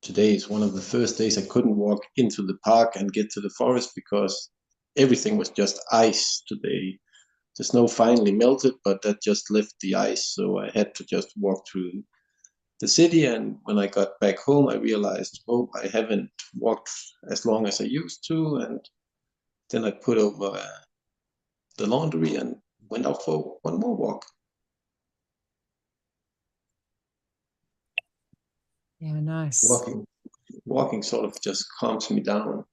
Today is one of the first days I couldn't walk into the park and get to the forest because everything was just ice today. The snow finally melted, but that just left the ice, so I had to just walk through the city. And when I got back home, I realized, oh, I haven't walked as long as I used to. And then I put over the laundry and went out for one more walk. Yeah, nice. Walking sort of just calms me down.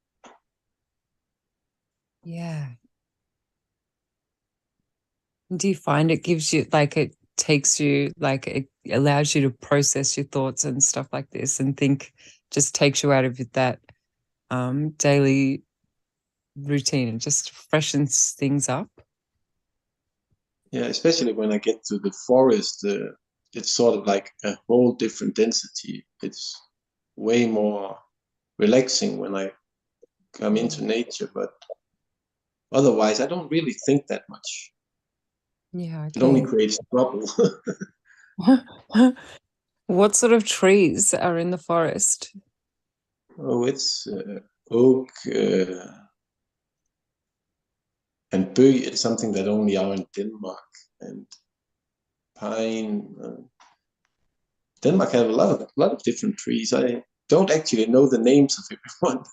Yeah. Do you find it gives you like it takes you like it allows you to process your thoughts and stuff like this and think, just takes you out of that daily routine and just freshens things up? Yeah, especially when I get to the forest, it's sort of like a whole different density. It's way more relaxing when I come into nature, but otherwise, I don't really think that much. Yeah, It only okay. creates trouble. What sort of trees are in the forest? Oh, it's oak and bøg. It's something that only are in Denmark, and pine. Denmark have a lot of different trees. I don't actually know the names of everyone.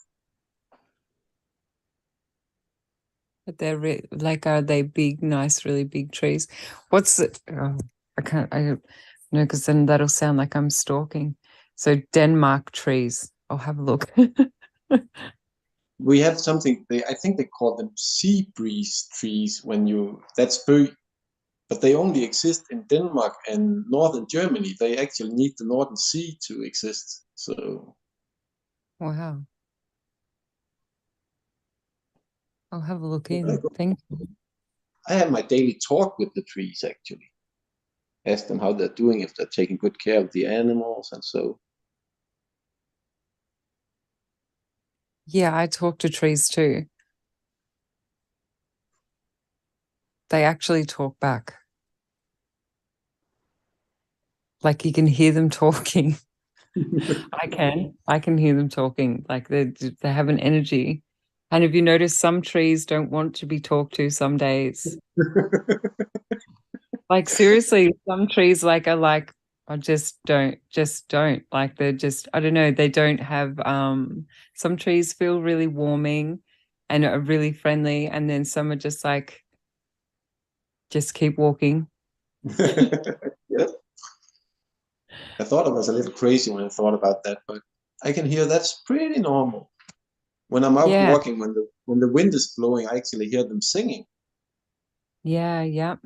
But they're like, are they big, nice, really big trees? What's it? Oh, I don't know, because then that'll sound like I'm stalking. So Denmark trees. I'll have a look. We have something I think they call them sea breeze trees that's bøg, but they only exist in Denmark and northern Germany. They actually need the Northern Sea to exist. So Wow. I'll have a look I in. Thank you. have my daily talk with the trees actually. Ask them how they're doing, if they're taking good care of the animals, and so. Yeah, I talk to trees too. They actually talk back. Like you can hear them talking. I can hear them talking. Like they have an energy. And have you noticed some trees don't want to be talked to some days? Like seriously, some trees like are like, I just don't. Like they're just, I don't know, they don't have some trees feel really warming and are really friendly, and then some are just like, just keep walking. Yeah. I thought I was a little crazy when I thought about that, but I can hear that's pretty normal. When I'm out Yeah, walking, when the wind is blowing, I actually hear them singing. yeah.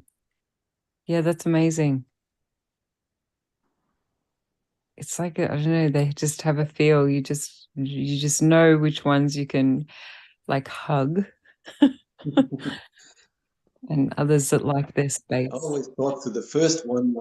Yeah, that's amazing. it's like, I don't know, they just have a feel. You just know which ones you can like hug and others that like their I space. always talk to the first one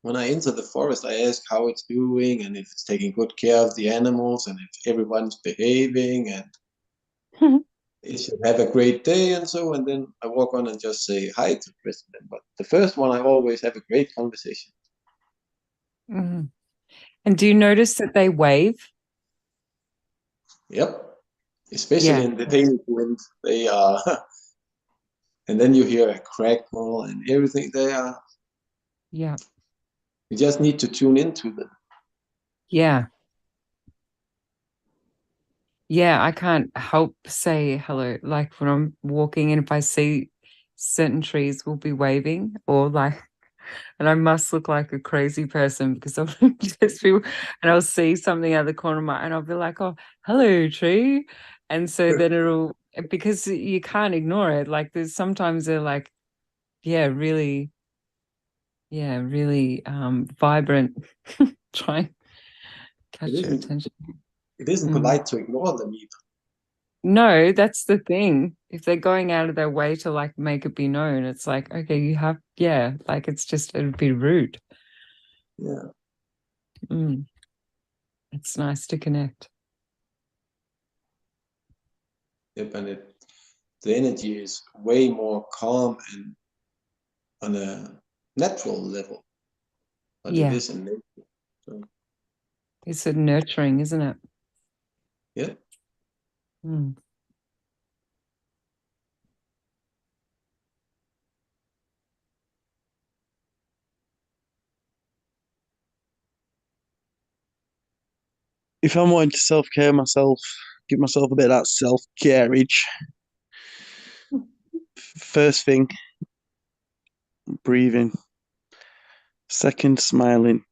when I enter the forest. I ask how it's doing and if it's taking good care of the animals and if everyone's behaving and it should have a great day and so. And then I walk on and just say hi to the rest of them. But the first one, I always have a great conversation. Mhm. And do you notice that they wave? Yep, especially Yeah. in the tail wind, they are. And then you hear a crackle and everything. They are. Yeah. You just need to tune into them. Yeah. Yeah, I can't help say hello. Like when I'm walking and if I see certain trees will be waving or like, and I must look like a crazy person because I'll just be, and I'll see something out of the corner of my, and I'll be like, oh, hello, tree. And so then it'll, because you can't ignore it. Like there's sometimes they're like, yeah, really, vibrant, try and catch It your isn't. attention. It isn't Mm. polite to ignore them either. No, that's the thing. If they're going out of their way to like make it be known, it's like, okay, you have, yeah, like it's just, it'd be rude. Yeah. Mm. It's nice to connect. Yep, and the energy is way more calm and on a natural level, but it Yeah. is in nature. So, It's a nurturing, isn't it? yeah. Mm. If I'm wanting to self-care myself, give myself a bit of that self-carage. First thing, breathing. Second, smiling.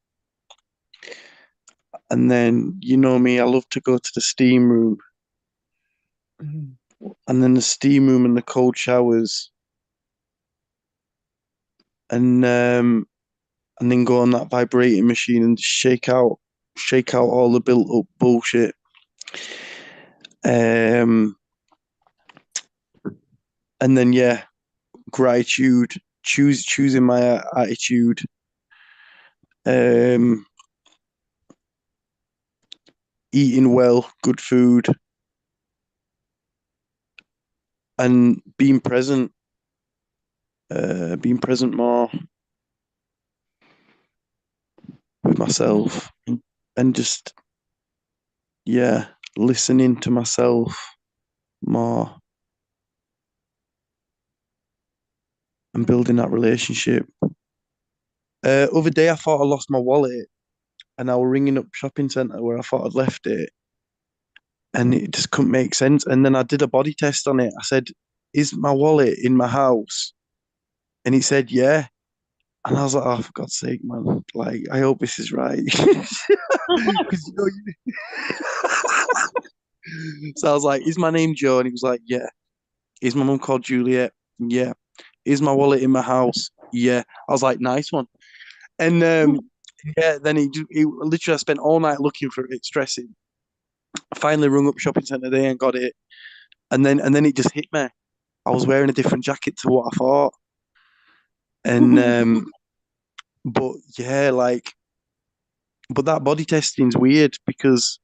And then, you know me, I love to go to the steam room. Mhm. And then the steam room and the cold showers. And then go on that vibrating machine and shake out all the built up bullshit. And then yeah, gratitude, choosing my attitude. Eating well, good food, and being present more with myself, and just yeah, listening to myself more and building that relationship. Other day, I thought I lost my wallet, and I was ringing up shopping centre where I thought I'd left it, and it just couldn't make sense. And then I did a body test on it. I said, "Is my wallet in my house?" And it said, "Yeah." And I was like, "Oh, for God's sake, man! Like, I hope this is right." Because so I was like, "Is my name Joe?" And he was like, "Yeah." "Is my mum called Juliet?" "Yeah." "Is my wallet in my house?" "Yeah." I was like, "Nice one." And yeah, then he literally I spent all night looking for it, stressing. I finally rung up shopping centre there and got it, and then it just hit me. I was wearing a different jacket to what I thought, and but yeah, like, but that body testing's weird because,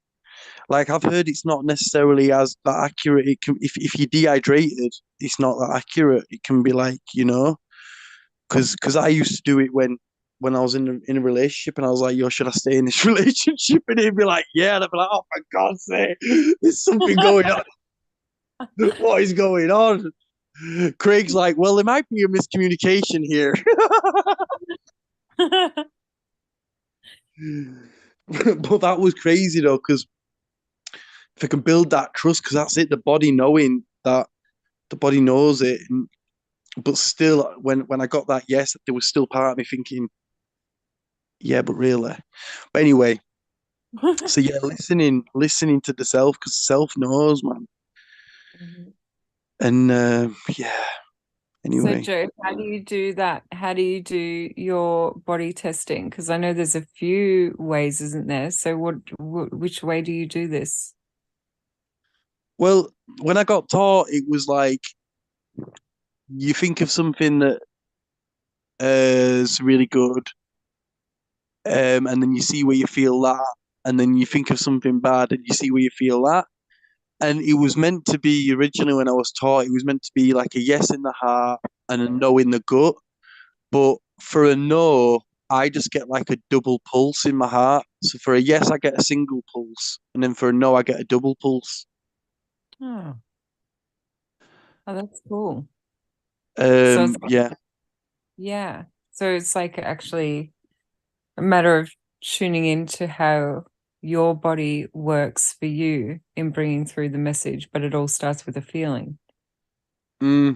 like, I've heard it's not necessarily as that accurate. It can, if you're dehydrated, it's not that accurate. It can be like, because I used to do it when I was in a relationship, and I was like, "Yo, should I stay in this relationship?" And he'd be like, "Yeah," and I'd be like, "Oh, for God's sake, there's something going on. What is going on?" Craig's like, "Well, there might be a miscommunication here." But that was crazy though, because if I can build that trust, because that's it, the body knowing that the body knows it, but still, when I got that yes, there was still part of me thinking, yeah, but really. But anyway, so yeah, listening to the self, because self knows, man. Mhm. And yeah, Anyway, Joe, how do you do that? How do you do your body testing? Because I know there's a few ways, isn't there? So which way do you do this? well, when I got taught, it was like you think of something that is really good, and then you see where you feel that, and then you think of something bad, and you see where you feel that. And it was meant to be originally when I was taught, it was meant to be like a yes in the heart and a no in the gut. But for a no, I just get like a double pulse in my heart. So for a yes, I get a single pulse, and then for a no, I get a double pulse. Oh, that's cool. So it's Yeah. Yeah. So it's like actually a matter of tuning into how your body works for you in bringing through the message, but it all starts with a feeling. Yeah,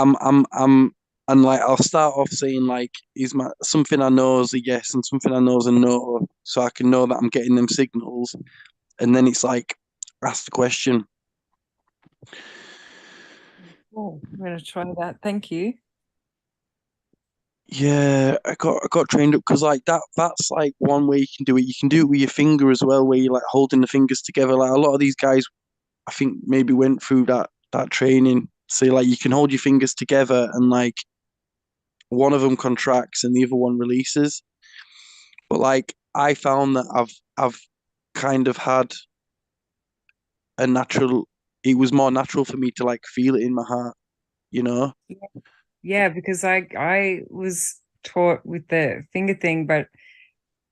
and like I'll start off saying like, is my something I know is a yes and something I know is a no, so I can know that I'm getting them signals, and then it's like, ask the question. Oh, I'm going to try that. Thank you. Yeah, I got trained up because like that's like one way you can do it. You can do it with your finger as well, where you're like holding the fingers together. Like a lot of these guys, I think maybe went through that training. So like you can hold your fingers together and like one of them contracts and the other one releases. But like I found that I've kind of had a natural. It was more natural for me to like feel it in my heart, you know. Yeah, because I was taught with the finger thing, but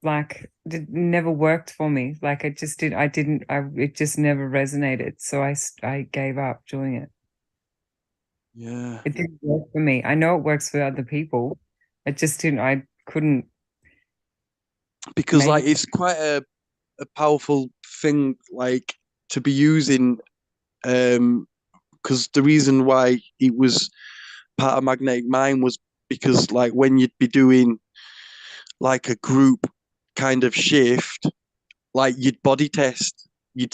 like it never worked for me. Like it just did. It just never resonated. So I gave up doing it. Yeah. It didn't work for me. I know it works for other people. It just didn't. I couldn't Because make. like it's quite a powerful thing like to be using because the reason why it was part of Magnetic Mind was because like when you'd be doing like a group kind of shift, like you'd body test, you'd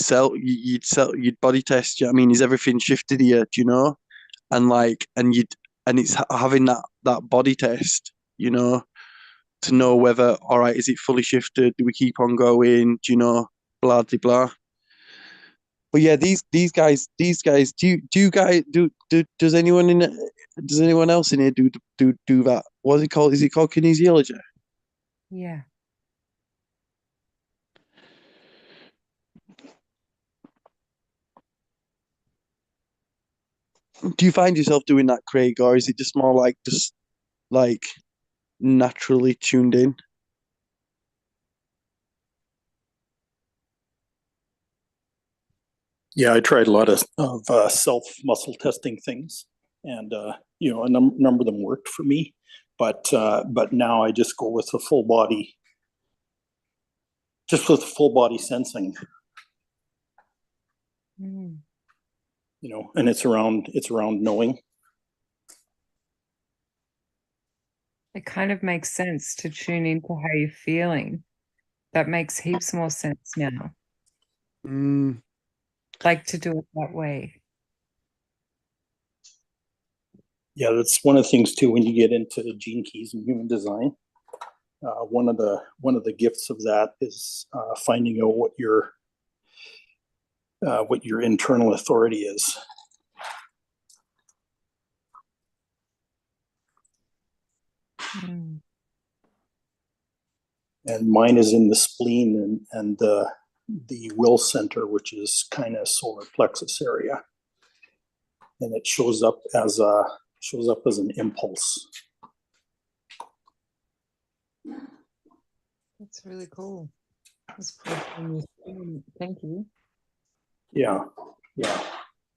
body test. You know what I mean, is everything shifted here? Do you know? And like, and it's having that body test, you know, to know whether all right, is it fully shifted? Do we keep on going? Do you know? Blah blah blah. But yeah, these guys. Do you guys does anyone does anyone else in here do that? What's it called? Is it called kinesiology? Yeah. Do you find yourself doing that, Craig, or is it just more like just like naturally tuned in? Yeah, I tried a lot of self muscle testing things, and a number of them worked for me. But now I just go with the full body, just with full body sensing. Mm. And it's around knowing. It kind of makes sense to tune into how you're feeling. That makes heaps more sense now. Mm, Like to do it that way. Yeah, that's one of the things too when you get into gene keys and human design. One of the gifts of that is finding out what your internal authority is. Mm. And mine is in the spleen and the will center, which is kind of solar plexus area, and it shows up as an impulse. That's really cool. That's cool. Thank you. Yeah.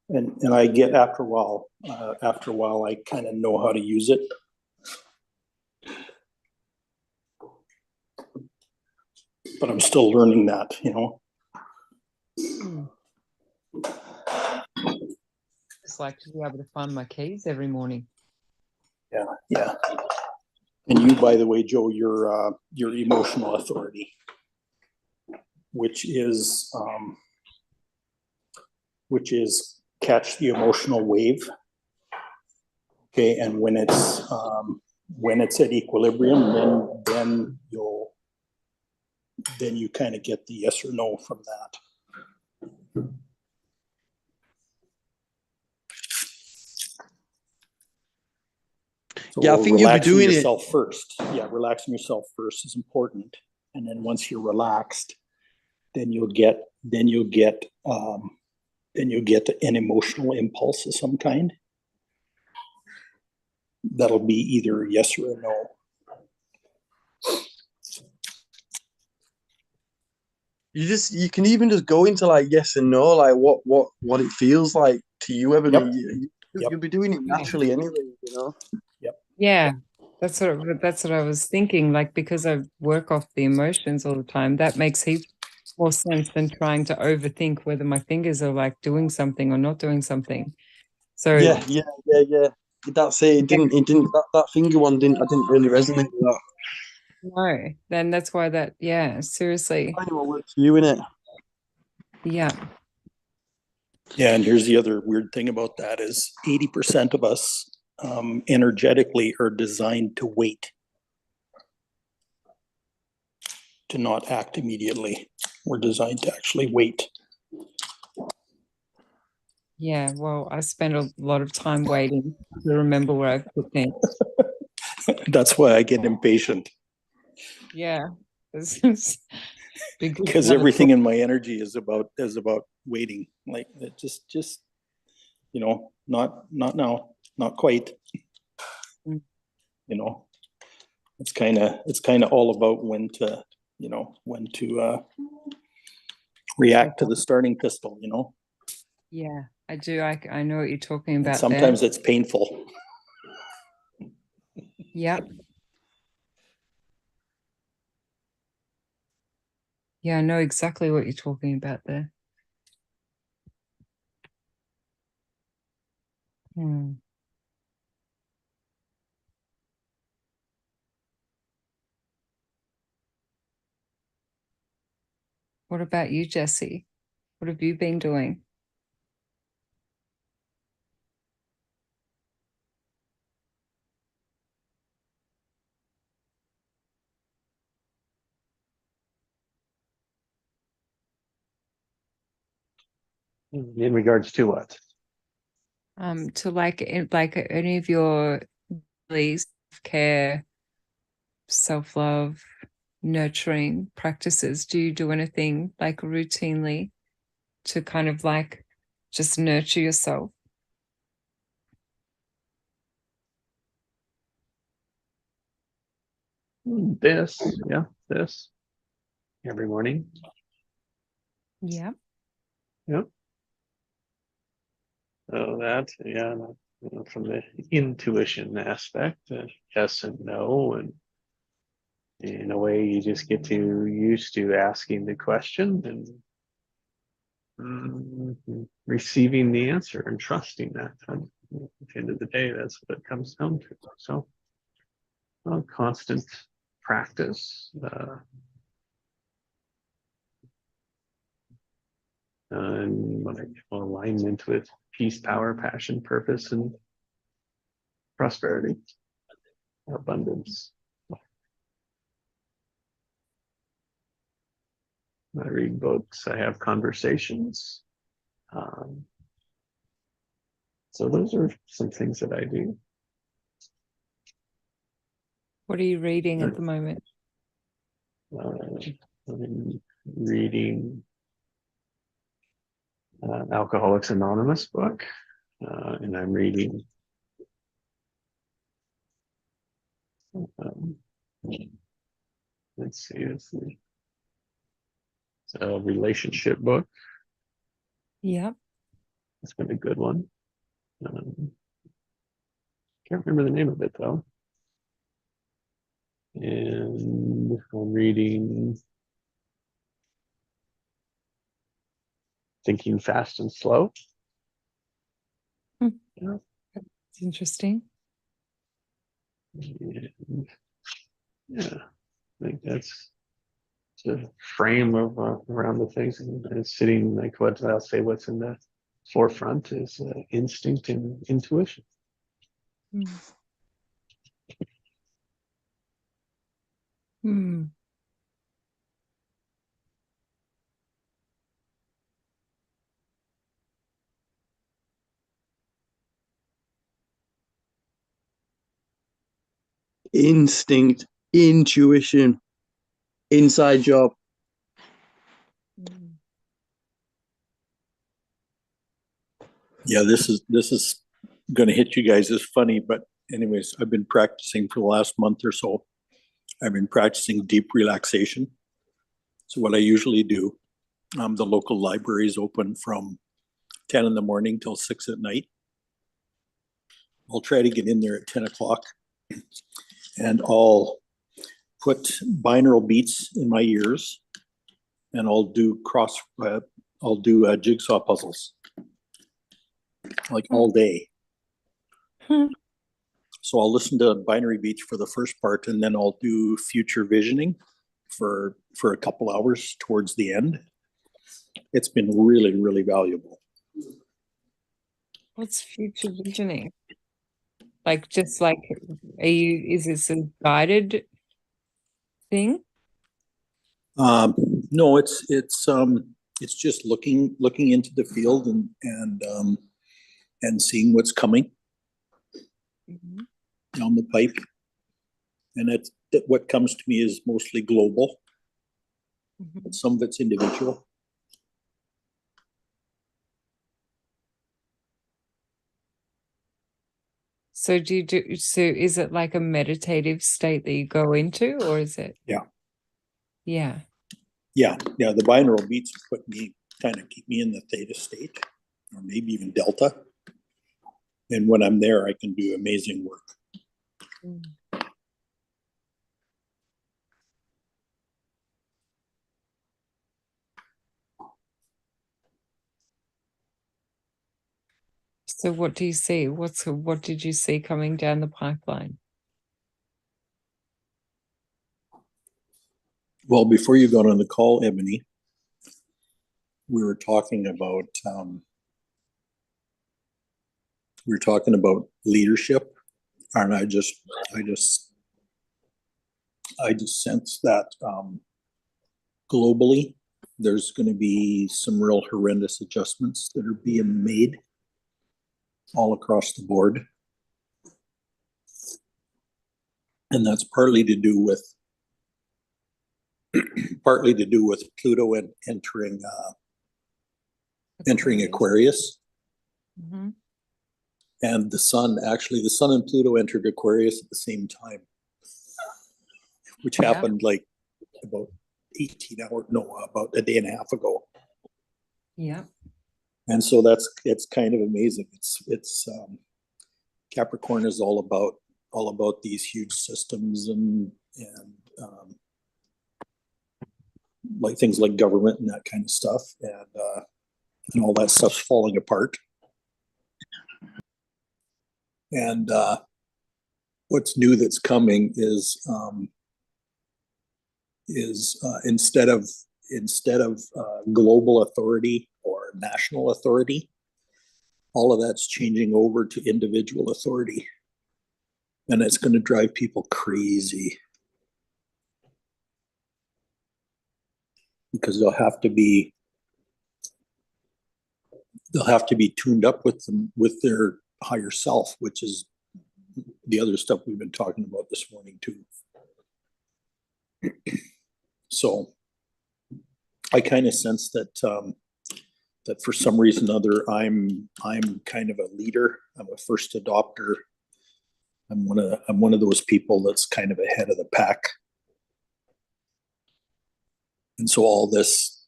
And I get after a while, I kind of know how to use it. But I'm still learning that, Just like to be able to find my keys every morning. Yeah. And you, by the way, Joe, your emotional authority, which is catch the emotional wave Okay, and when it's at equilibrium, then you kind of get the yes or no from that. So Yeah, I think you'll be relaxing doing it. yourself first. Yeah, relaxing yourself first is important. And then once you're relaxed, then you'll get an emotional impulse of some kind. That'll be either a yes or a no. You can even just go into like yes and no, like what it feels like to you, Evan. Yep. You'll be doing it naturally anyway, you know. Yeah, that's what I was thinking. Like, because I work off the emotions all the time, that makes heaps more sense than trying to overthink whether my fingers are like doing something or not doing something. So Yeah. That's it. It didn't. That finger one didn't. I didn't really resonate with that. no, then that's why seriously. Find what works for you, innit? Yeah. Yeah, and here's the other weird thing about that is 80% of us energetically are designed to wait, to not act immediately. We're designed to actually wait. Yeah, well, I spend a lot of time waiting to remember where I've put things. That's why I get impatient, Yeah. because everything in my energy is about waiting. Like it just not now, not quite. Mm. It's kind of all about when to react to the starting pistol. Yeah, I do. I know what you're talking And about sometimes there. it's painful. Yeah. Yeah, I know exactly what you're talking about there. Hmm. What about you, Jesse? What have you been doing? In regards to what? To like any of your self-care, self-love, nurturing practices, do you do anything like routinely to kind of like just nurture yourself? This every morning. Yeah. Yep. So from the intuition aspect, yes and no, and in a way you just get used to asking the question and receiving the answer and trusting that. And at the end of the day, that's what it comes down to. So, constant practice. And what I call alignment with peace, power, passion, purpose, and prosperity, abundance. I read books, I have conversations. So those are some things that I do. What are you reading at the moment? I'm reading Alcoholics Anonymous book, and I'm reading let's see, it's a relationship book. Yeah. It's been a good one. Can't remember the name of it though. And I'm reading Thinking Fast and Slow. Yeah. It's interesting. And yeah, I think that's the frame of around the things, and it's sitting like what I'll say. What's in the forefront is instinct and intuition. Mm. Hmm. Instinct, intuition, inside job. Mm. Yeah, this is going to hit you guys as funny, but anyways, I've been practicing for the last month or so. I've been practicing deep relaxation. So what I usually do, the local library is open from 10 in the morning till 6 at night. I'll try to get in there at 10 o'clock and I'll put binaural beats in my ears and I'll do jigsaw puzzles like all day. Hmm. So I'll listen to binary beats for the first part and then I'll do future visioning for a couple hours towards the end. It's been really, really valuable. What's future visioning? Like, just like, is this a guided thing? No, it's just looking into the field and seeing what's coming Mhm. down the pipe. And what comes to me is mostly global, Mhm. but some of it's individual. So is it like a meditative state that you go into, or is it? Yeah. Yeah. Yeah. The binaural beats kind of keep me in the theta state, or maybe even delta. And when I'm there, I can do amazing work. Mm. So what do you see? What did you see coming down the pipeline? Well, before you got on the call, Ebony, we were talking about leadership, and I just sense that globally there's going to be some real horrendous adjustments that are being made all across the board, and that's partly to do with Pluto entering Aquarius. Mhm. And the sun and Pluto entered Aquarius at the same time, which Yeah. happened like about about a day and a half ago. Yeah. And so it's kind of amazing. It's Capricorn is all about these huge systems and like things like government and that kind of stuff, and all that stuff's falling apart. And what's new that's coming is instead of global authority or national authority, all of that's changing over to individual authority, and it's going to drive people crazy because they'll have to be tuned up with their higher self, which is the other stuff we've been talking about this morning too. So I kind of sense that that for some reason or other, I'm kind of a leader. I'm a first adopter. I'm one of those people that's kind of ahead of the pack. And so all this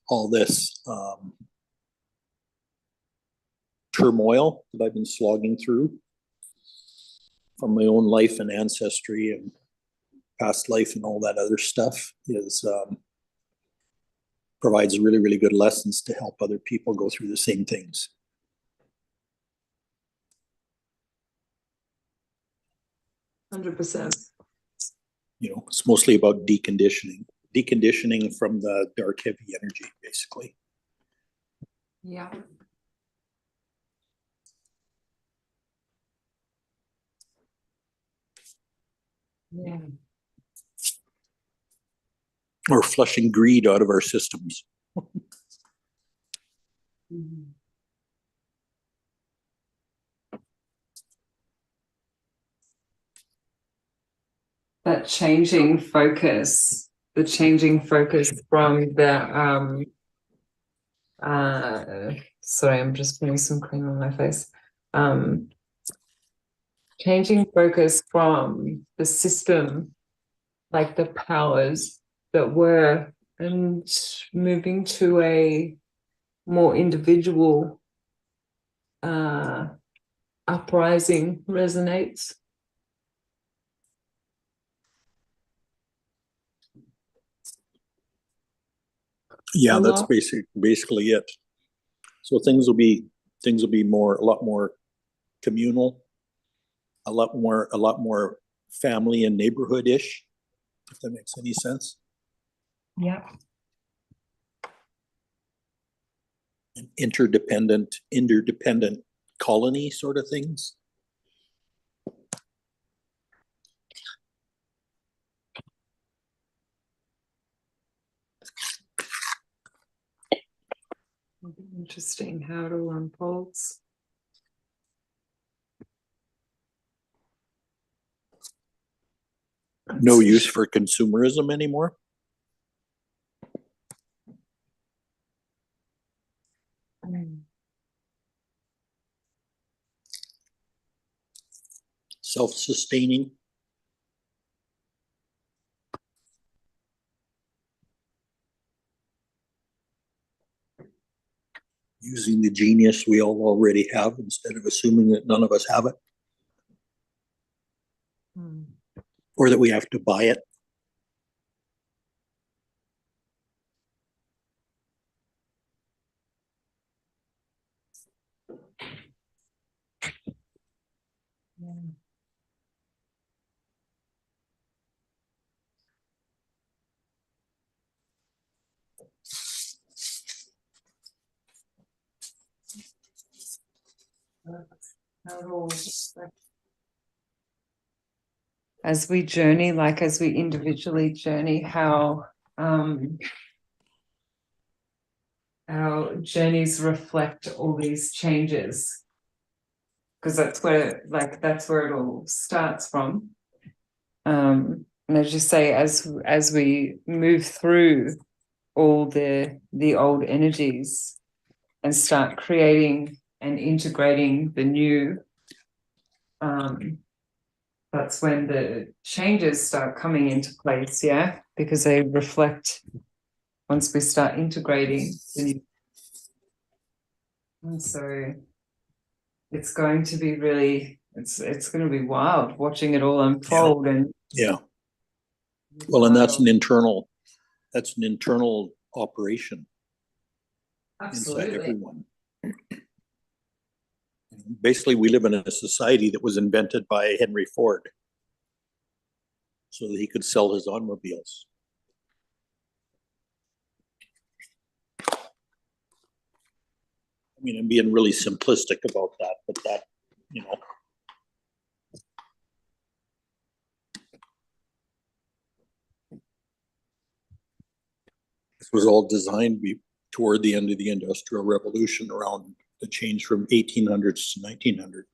turmoil that I've been slogging through from my own life and ancestry and past life and all that other stuff provides really, really good lessons to help other people go through the same things. 100%. It's mostly about deconditioning from the dark, heavy energy, basically. Yeah. Yeah. Or flushing greed out of our systems. That changing focus, the changing focus from the sorry, I'm just putting some cream on my face. Changing focus from the system, like the powers that were, and moving to a more individual uprising resonates. Yeah, A that's lot. basically it. So things will be a lot more communal, a lot more family and neighborhood-ish, if that makes any sense. Yeah. An interdependent colony sort of things. Interesting how it all unfolds. No use for consumerism anymore. Self-sustaining. Using the genius we all already have instead of assuming that none of us have it. Or that we have to buy it. As we journey, like as we individually journey, how our journeys reflect all these changes, because that's where it all starts from. And as you say, as we move through all the old energies and start creating and integrating the new, that's when the changes start coming into place, yeah, because they reflect once we start integrating the new. And so it's going to be really, it's going to be wild watching it all unfold. Yeah. And yeah. Well, and that's an internal operation. Absolutely. Inside everyone. Basically, we live in a society that was invented by Henry Ford so that he could sell his automobiles. I mean, I'm being really simplistic about that, but that, you know. This was all designed toward the end of the Industrial Revolution, around the change from 1800s to 1900.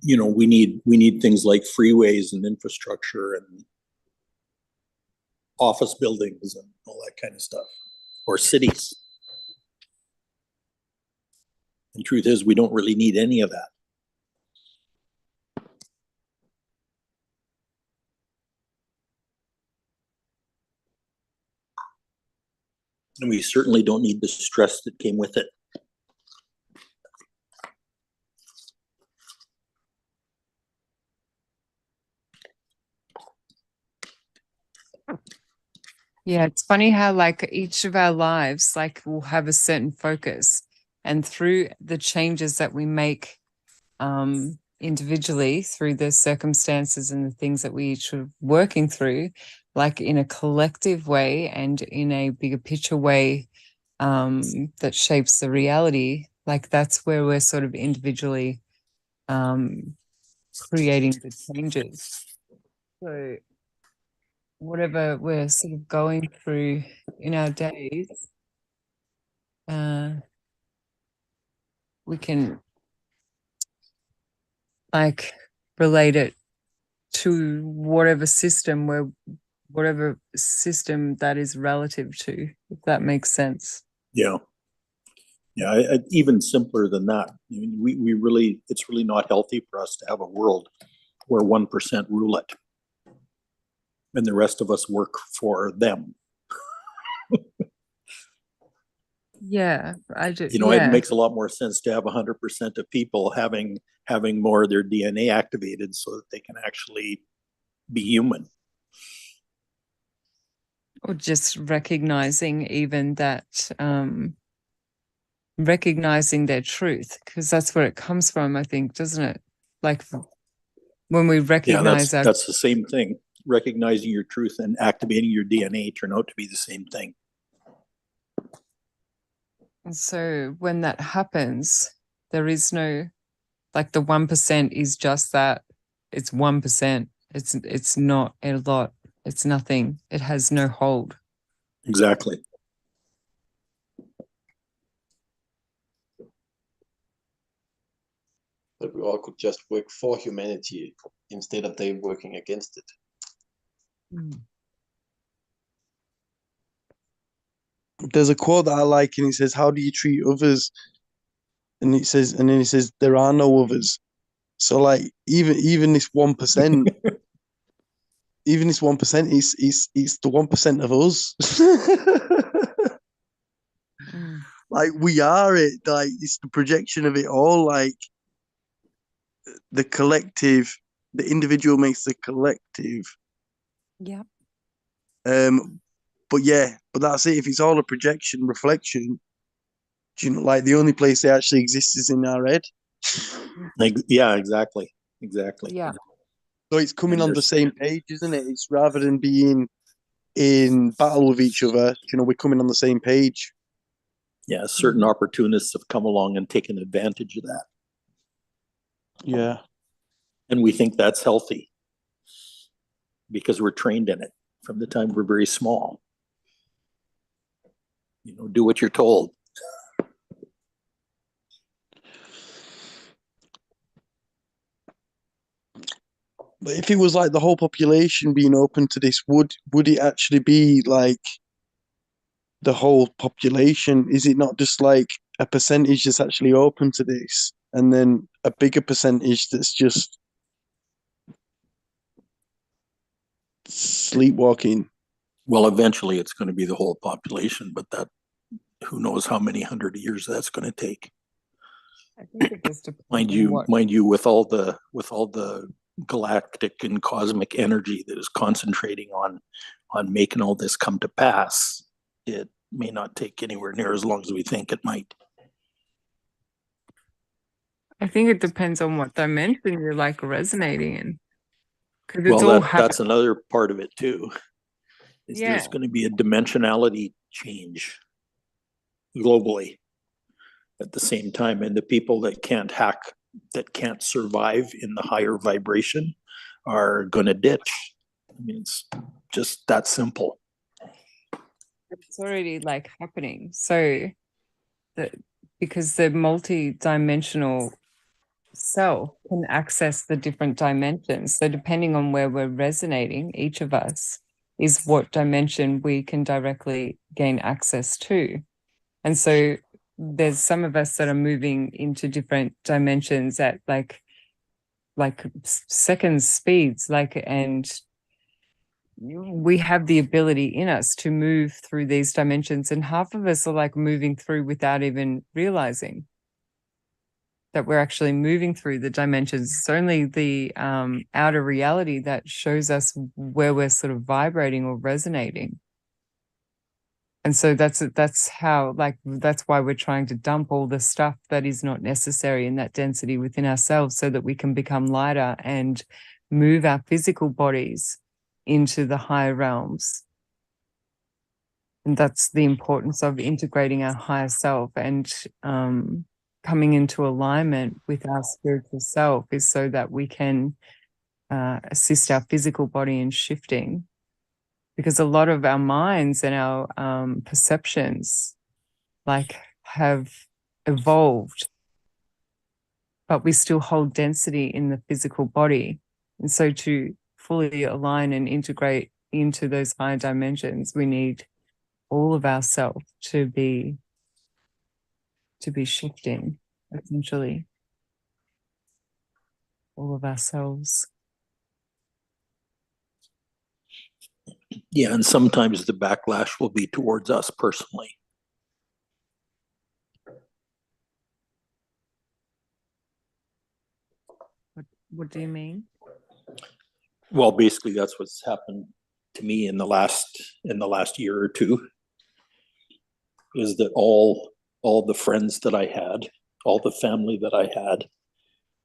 You know, we need things like freeways and infrastructure and office buildings and all that kind of stuff, or cities. The truth is, we don't really need any of that. And we certainly don't need the stress that came with it. Yeah, it's funny how like each of our lives like will have a certain focus, and through the changes that we make individually through the circumstances and the things that we each are working through, like in a collective way and in a bigger picture way that shapes the reality, like that's where we're sort of individually creating the changes. So whatever we're sort of going through in our days, we can like relate it to whatever system that is relative to, if that makes sense. Yeah. Yeah, even simpler than that. I mean, we really, it's really not healthy for us to have a world where 1% rule it and the rest of us work for them. Yeah, I do. You know, it makes a lot more sense to have 100% of people having more of their DNA activated so that they can actually be human. Or just recognizing even that, recognizing their truth, because that's where it comes from, I think, doesn't it? Like when we recognize that's the same thing. Recognizing your truth and activating your DNA turn out to be the same thing. And so when that happens, there is no, like the 1% is just that. It's 1%. It's not a lot. It's nothing. It has no hold. Exactly. That we all could just work for humanity instead of they working against it. There's a quote that I like, and it says, "How do you treat others?" And then he says, "There are no others." So like even this 1%, even this 1% is the 1% of us. Like we are it. Like it's the projection of it all. Like the collective, the individual makes the collective. Yeah. But that's it. If it's all a projection, reflection, do you know, like the only place they actually exist is in our head. Like, yeah, exactly. Yeah. So it's coming on the same page, isn't it? It's rather than being in battle with each other, you know, we're coming on the same page. Yeah, certain opportunists have come along and taken advantage of that. Yeah. And we think that's healthy because we're trained in it from the time we're very small. You know, do what you're told. But if it was like the whole population being open to this, would it actually be like the whole population? Is it not just like a percentage that's actually open to this, and then a bigger percentage that's just sleepwalking? Well, eventually it's going to be the whole population, but that who knows how many 100 years that's going to take. I think it just depends mind you, with all the galactic and cosmic energy that is concentrating on making all this come to pass, it may not take anywhere near as long as we think it might. I think it depends on what dimension you're like resonating in. Well, that's another part of it too. There's going to be a dimensionality change globally at the same time, and the people that can't survive in the higher vibration are going to ditch. I mean, it's just that simple. It's already like happening. So because the multi-dimensional self can access the different dimensions. So depending on where we're resonating, each of us is what dimension we can directly gain access to. And so there's some of us that are moving into different dimensions at like second speeds, and we have the ability in us to move through these dimensions, and half of us are like moving through without even realizing that we're actually moving through the dimensions. It's only the outer reality that shows us where we're sort of vibrating or resonating. And so that's how, like, that's why we're trying to dump all the stuff that is not necessary in that density within ourselves, so that we can become lighter and move our physical bodies into the higher realms. And that's the importance of integrating our higher self and coming into alignment with our spiritual self is so that we can assist our physical body in shifting. Because a lot of our minds and our perceptions like have evolved, but we still hold density in the physical body. And so to fully align and integrate into those higher dimensions, we need all of ourself to be shifting, essentially. All of ourselves. Yeah, and sometimes the backlash will be towards us personally. What do you mean? Well, basically that's what's happened to me in the last year or two, is that all the friends that I had, all the family that I had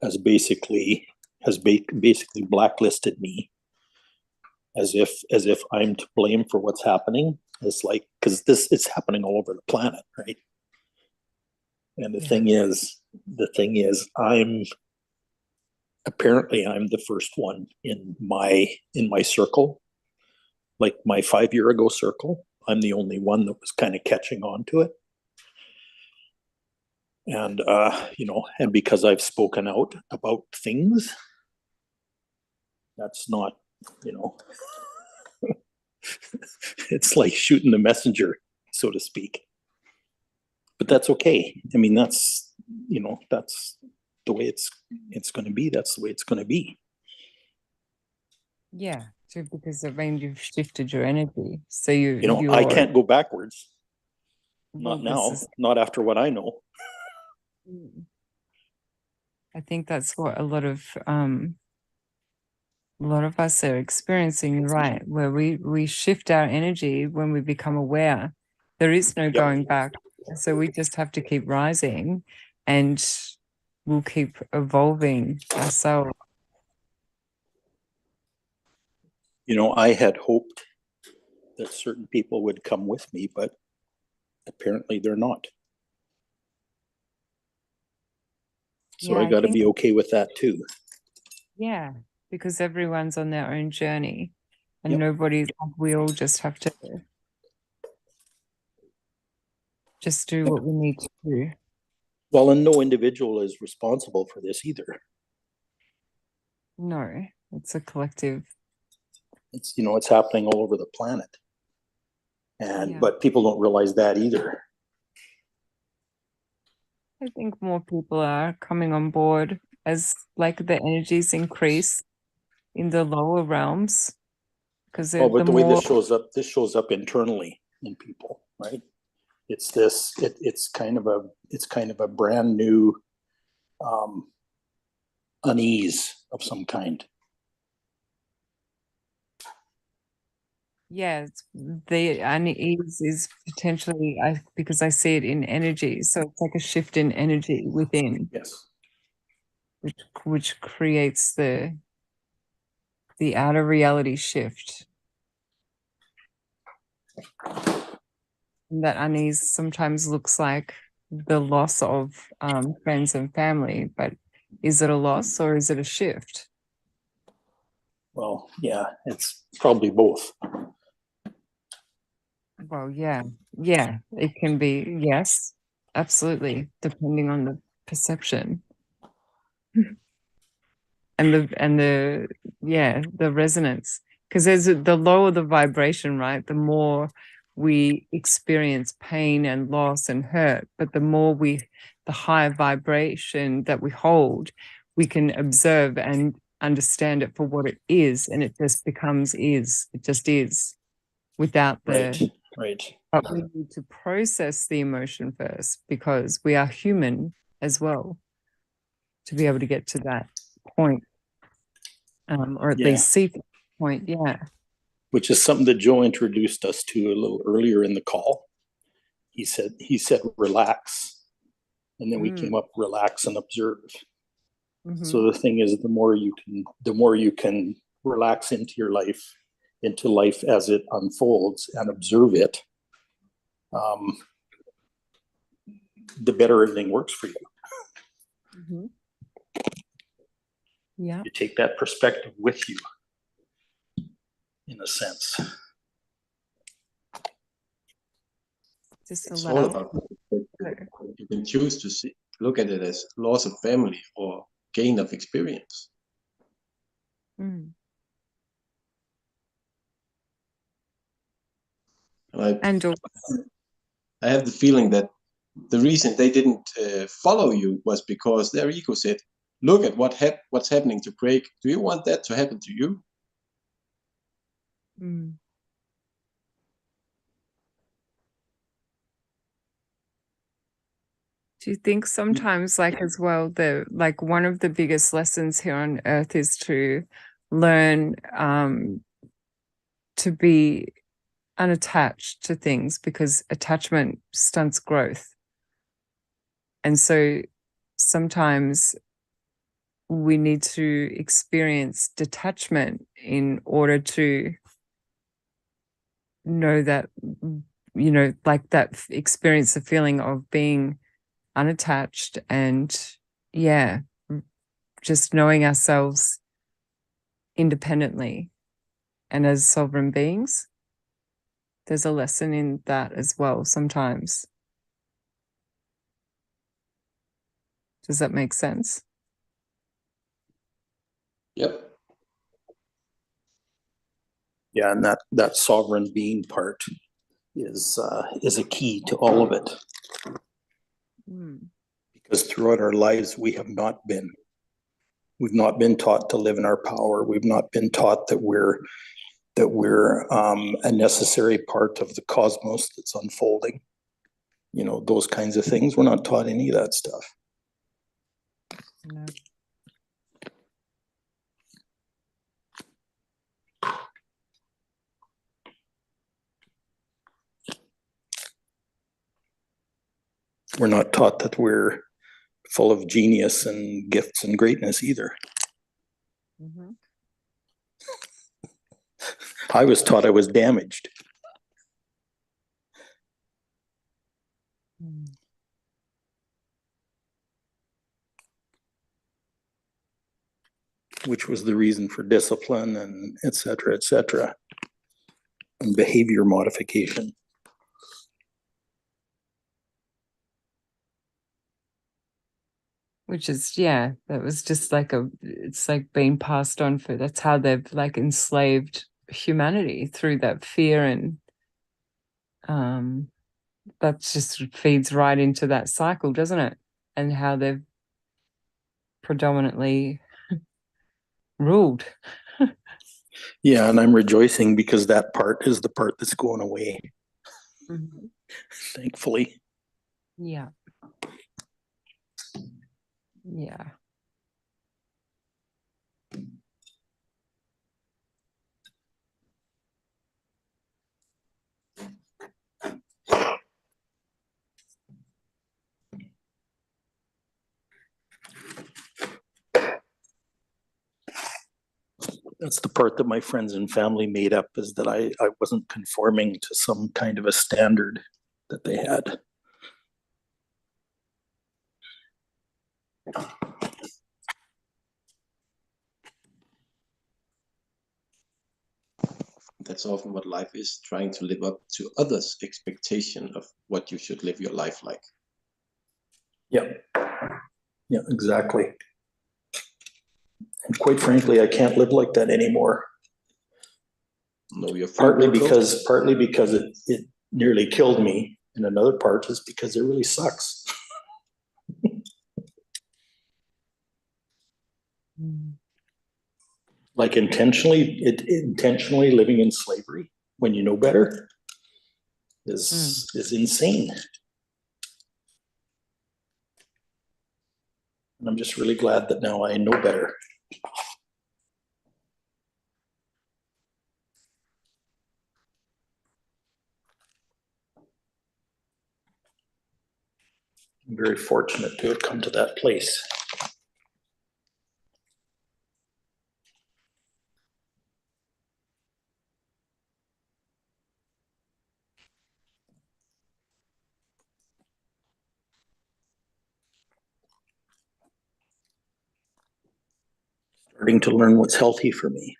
has basically blacklisted me as if I'm to blame for what's happening. It's like, because it's happening all over the planet, right? And the thing is, I'm the first one in my circle, like my 5 year ago circle. I'm the only one that was kind of catching on to it. And and because I've spoken out about things, that's not, it's like shooting the messenger, so to speak. But that's okay. I mean, that's the way it's going to be. That's the way it's going to be. Yeah, so because you've shifted your energy. So I can't go backwards. Not now. Not after what I know. I think that's what a lot of us are experiencing, right? Where we shift our energy when we become aware. There is no going back. So we just have to keep rising, and we'll keep evolving ourselves. I had hoped that certain people would come with me, but apparently they're not. So I got to be okay with that too. Yeah, because everyone's on their own journey, and we all just have to just do what we need to do. Well, and no individual is responsible for this either. No, it's a collective. It's happening all over the planet. But people don't realize that either. I think more people are coming on board as like the energies increase in the lower realms. Because but the way this shows up internally in people, right? It's kind of a brand new unease of some kind. Yeah, the unease is potentially because I see it in energy. So it's like a shift in energy within. Yes. Which creates the outer reality shift. And that unease sometimes looks like the loss of friends and family, but is it a loss or is it a shift? Well, yeah, it's probably both. Well, yeah, it can be, yes, absolutely, depending on the perception. And the resonance, because there's the lower the vibration, right, the more we experience pain and loss and hurt, but the higher vibration that we hold, we can observe and understand it for what it is, and it just becomes it just is, without the right. But we need to process the emotion first, because we are human as well, to be able to get to that point, or at least see the point. Which is something that Joe introduced us to a little earlier in the call. He said relax, and then we came up relax and observe. Mm-hmm. So the thing is, the more you can relax into life as it unfolds and observe it, the better everything works for you. Yeah. You take that perspective with you, in a sense. Just It's all allow. about perspective. You can choose to look at it as loss of family or gain of experience. Mm. And And I have the feeling that the reason they didn't follow you was because their ego said, "Look at what's happening to Craig. Do you want that to happen to you?" mm. Do you think sometimes, like as well, the like one of the biggest lessons here on earth is to learn to be unattached to things, because attachment stunts growth. And so sometimes we need to experience detachment in order to know that, like that experience, the feeling of being unattached and, yeah, just knowing ourselves independently and as sovereign beings. There's a lesson in that as well sometimes. Does that make sense? Yep. Yeah, and that sovereign being part is a key to all of it. Because throughout our lives, we've not been taught to live in our power. We've not been taught that we're a necessary part of the cosmos that's unfolding. Those kinds of things. We're not taught any of that stuff. No. We're not taught that we're full of genius and gifts and greatness either. Mm-hmm. I was taught I was damaged. Which was the reason for discipline and et cetera, and behavior modification. Which is, yeah, that was just like it's like being passed on that's how they've like enslaved humanity, through that fear, and that just feeds right into that cycle, doesn't it? And how they've predominantly ruled. Yeah, and I'm rejoicing because that part is the part that's going away, thankfully. Yeah. Yeah. That's the part that my friends and family made up, is that I wasn't conforming to some kind of a standard that they had. That's often what life is, trying to live up to others' expectation of what you should live your life like. Yeah. Yeah, exactly. And quite frankly, I can't live like that anymore. Know your Partly full potential. because it nearly killed me, and another part is because it really sucks. Like intentionally living in slavery when you know better is insane. And I'm just really glad that now I know better. I'm very fortunate to have come to that place. Starting to learn what's healthy for me.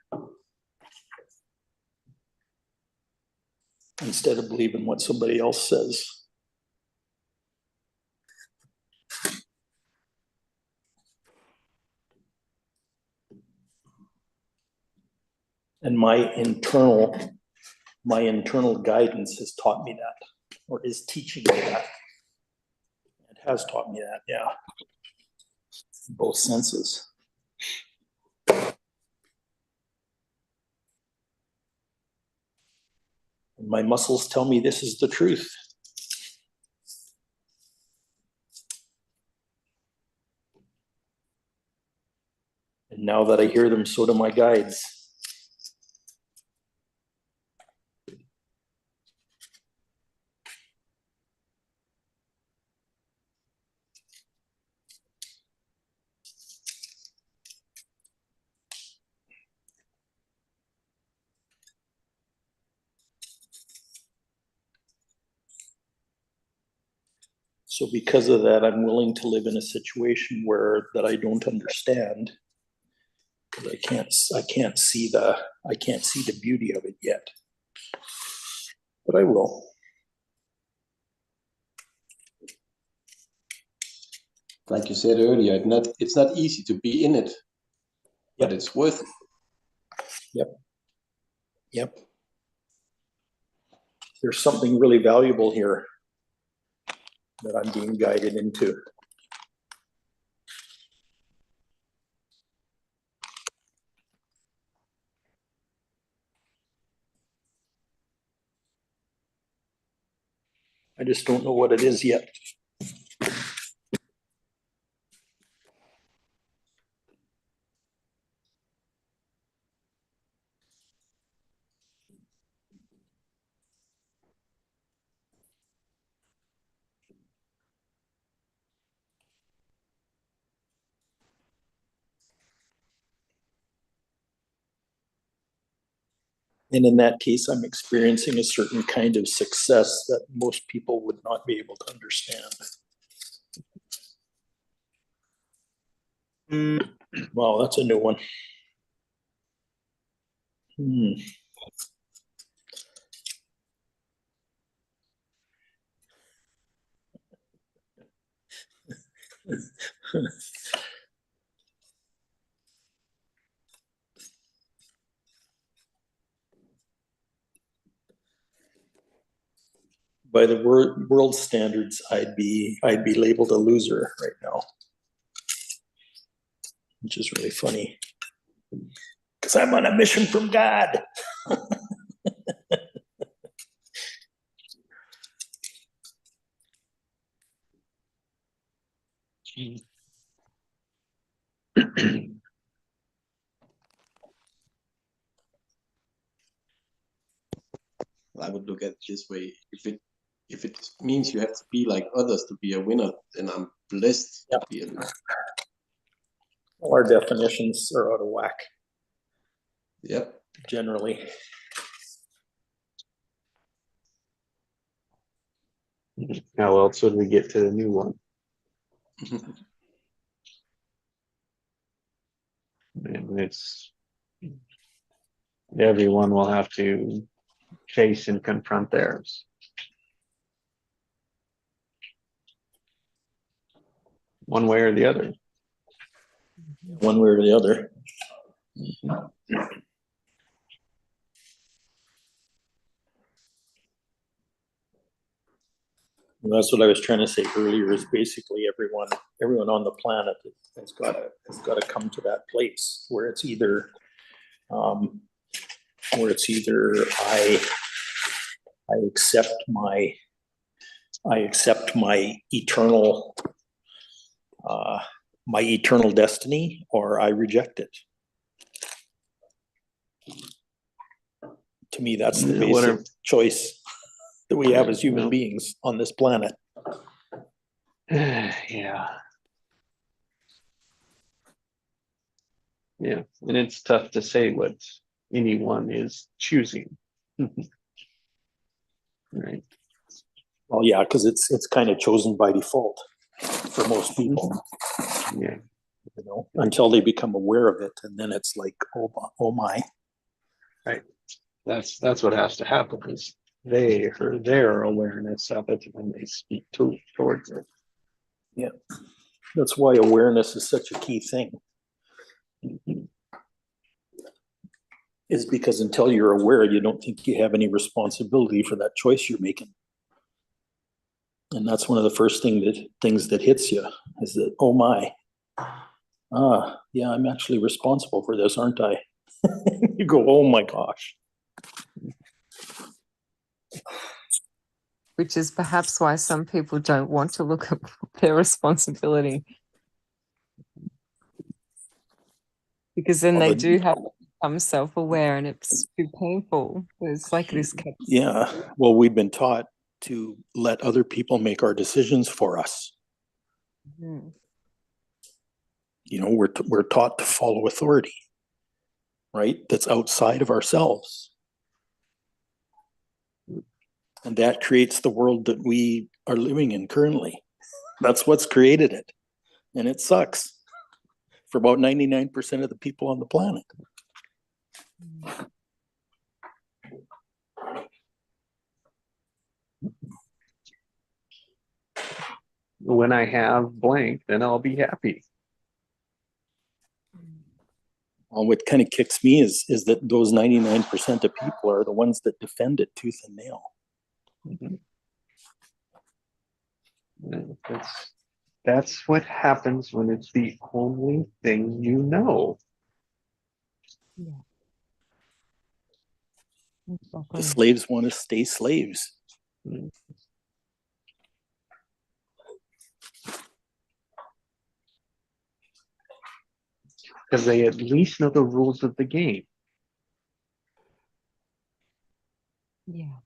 Instead of believing what somebody else says. And my internal guidance has taught me that, or is teaching me that. It has taught me that, yeah. In both senses. And my muscles tell me this is the truth. And now that I hear them, so do my guides. So because of that, I'm willing to live in a situation where that I don't understand. Because I can't see the beauty of it yet. But I will. Like you said earlier, it's not easy to be in it, but it's worth it. Yep. There's something really valuable here that I'm being guided into. I just don't know what it is yet. And in that case, I'm experiencing a certain kind of success that most people would not be able to understand. Wow, that's a new one. By the world standards, I'd be labeled a loser right now, which is really funny because I'm on a mission from God. I would look at it this way: if it means you have to be like others to be a winner, then I'm blessed to be a loser. Well, our definitions are out of whack. Yep. Generally. How else would we get to the new one? And it's everyone will have to face and confront theirs. One way or the other. One way or the other. And that's what I was trying to say earlier, is basically everyone on the planet has got to come to that place where it's either I accept my eternal destiny, or I reject it. To me, that's the basic choice that we have as human beings on this planet. Yeah. Yeah, and it's tough to say what anyone is choosing. Right. Well, yeah, because it's kind of chosen by default for most people. Yeah. you know, until they become aware of it. And then it's like, oh my. That's what has to happen is their awareness of it and they speak towards it. Yeah. That's why awareness is such a key thing. Is because until you're aware, you don't think you have any responsibility for that choice you're making. And that's one of the first things that hits you is that, oh my, yeah, I'm actually responsible for this, aren't I? You go, oh my gosh. Which is perhaps why some people don't want to look at their responsibility. Because then they do have to become self-aware and it's too painful. It's like this. Yeah, well, we've been taught to let other people make our decisions for us. Mm. You know, we're taught to follow authority, right? That's outside of ourselves. And that creates the world that we are living in currently. That's what's created it. And it sucks for about 99% of the people on the planet. When I have blank, then I'll be happy. Well, what kind of kicks me is that those 99% of people are the ones that defend it tooth and nail. Mm-hmm. That's what happens when it's the only thing you know. Yeah. The slaves want to stay slaves. Because they at least know the rules of the game. Yeah.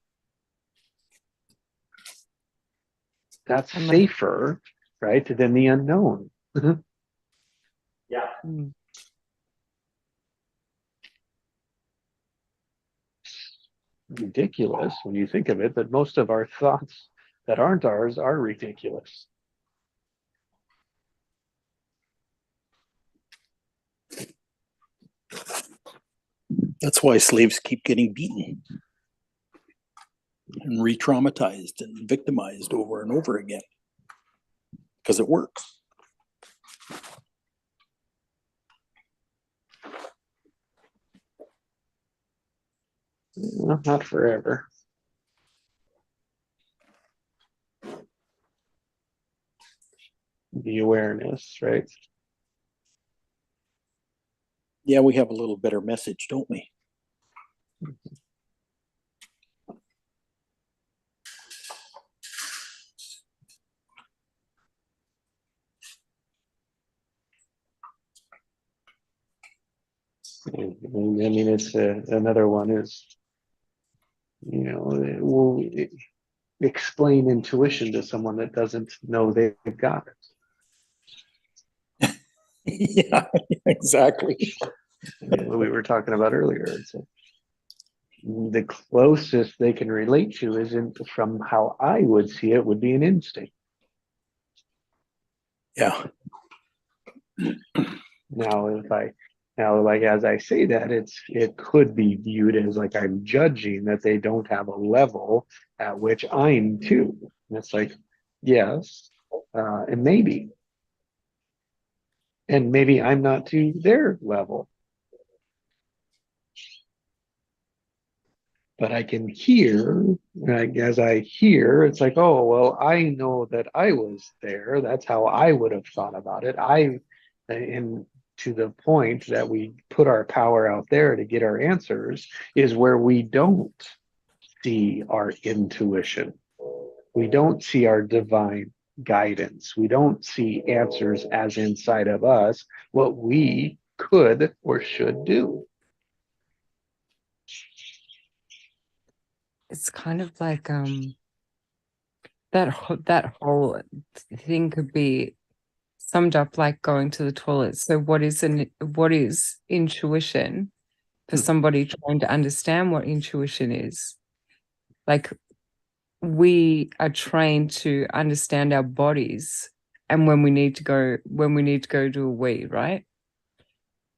That's safer, right, than the unknown. Yeah. Mm. Ridiculous when you think of it, but most of our thoughts that aren't ours are ridiculous. That's why slaves keep getting beaten and re-traumatized and victimized over and over again. Because it works. Well, not forever. The awareness, right? Yeah, we have a little better message, don't we? I mean, it's another one is, you know, we'll explain intuition to someone that doesn't know they've got it. Yeah, exactly. What we were talking about earlier. It's the closest they can relate to is from how I would see it would be an instinct. Yeah. Now, like as I say that, it could be viewed as like I'm judging that they don't have a level at which I'm too. And it's like, yes, and maybe I'm not to their level. But I can hear, like, as I hear, it's like, oh, well, I know that I was there. That's how I would have thought about it. And to the point that we put our power out there to get our answers is where we don't see our intuition. We don't see our divine guidance. We don't see answers as inside of us, what we could or should do. It's kind of like that whole thing could be summed up like going to the toilet. So what is intuition for somebody trying to understand what intuition is? Like we are trained to understand our bodies and when we need to go do a wee, right?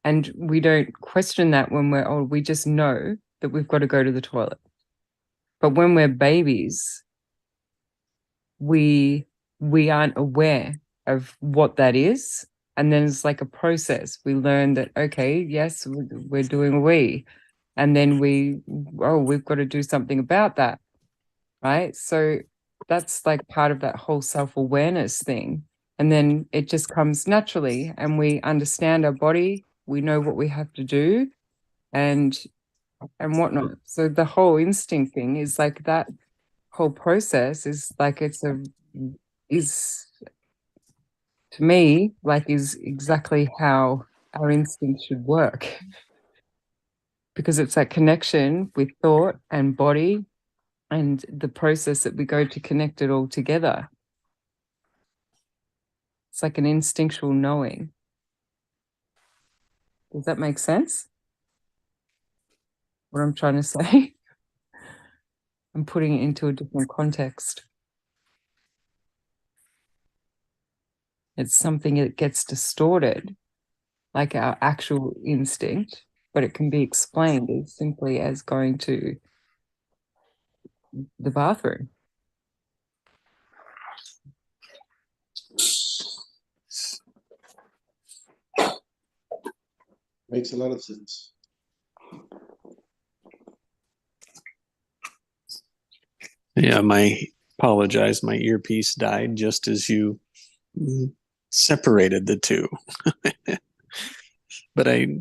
And we don't question that when we're old. We just know that we've got to go to the toilet. But when we're babies, we aren't aware of what that is. And then it's like a process. We learn that, okay, yes, we're doing a wee. And then we've got to do something about that, right? So that's like part of that whole self-awareness thing. And then it just comes naturally, and we understand our body. We know what we have to do and whatnot. So the whole instinct thing is like that whole process is like is to me like is exactly how our instinct should work, because it's that connection with thought and body and the process that we go to connect it all together. It's like an instinctual knowing. Does that make sense? What I'm trying to say? I'm putting it into a different context. It's something that gets distorted, like our actual instinct, but it can be explained as simply as going to the bathroom. Makes a lot of sense. Yeah, apologize. My earpiece died just as you separated the two. But I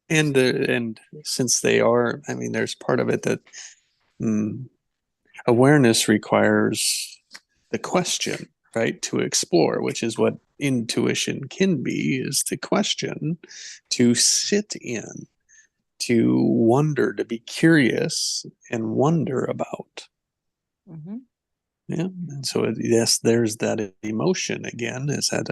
and since they are, I mean, there's part of it that awareness requires the question, right, to explore, which is what intuition can be, is to question, to sit in, to wonder, to be curious and wonder about. Mm-hmm. Yeah. And so, yes, there's that emotion again, is that,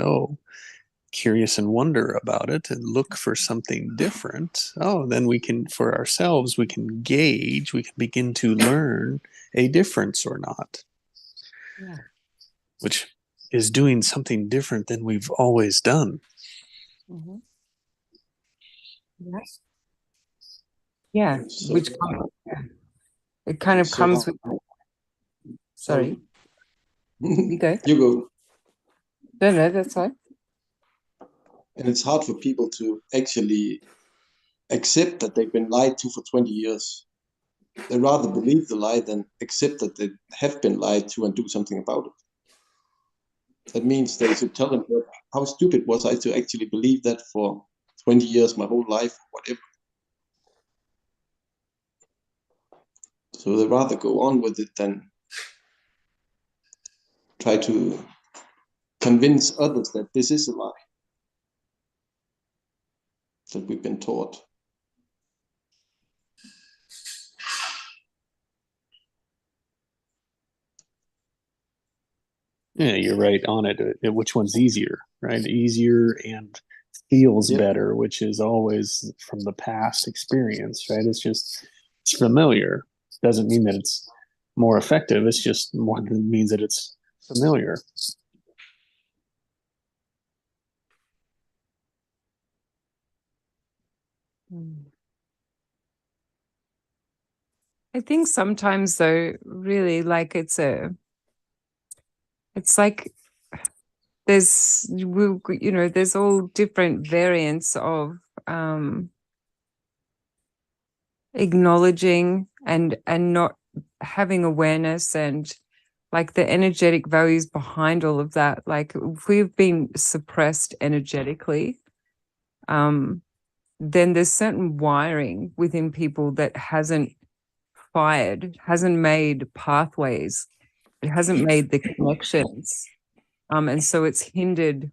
curious and wonder about it and look for something different. Then we can, for ourselves, we can gauge, we can begin to learn a difference or not. Yeah. Which is doing something different than we've always done. Mm-hmm. Yes. Yeah. So, Which it kind of comes with. Sorry. You go. You go. No, that's fine. And it's hard for people to actually accept that they've been lied to for 20 years. They rather believe the lie than accept that they have been lied to and do something about it. That means they should tell them, how stupid was I to actually believe that for 20 years, my whole life, or whatever. So they rather go on with it than try to convince others that this is a lie that we've been taught. Yeah, you're right on it. Which one's easier, right? Easier and feels better, which is always from the past experience, right? It's familiar. Doesn't mean that it's more effective. It's just more than means that it's familiar. I think sometimes though, really, like it's like there's there's all different variants of acknowledging and not having awareness, and like the energetic values behind all of that. Like if we've been suppressed energetically, then there's certain wiring within people that hasn't fired, hasn't made pathways, it hasn't made the connections. And so it's hindered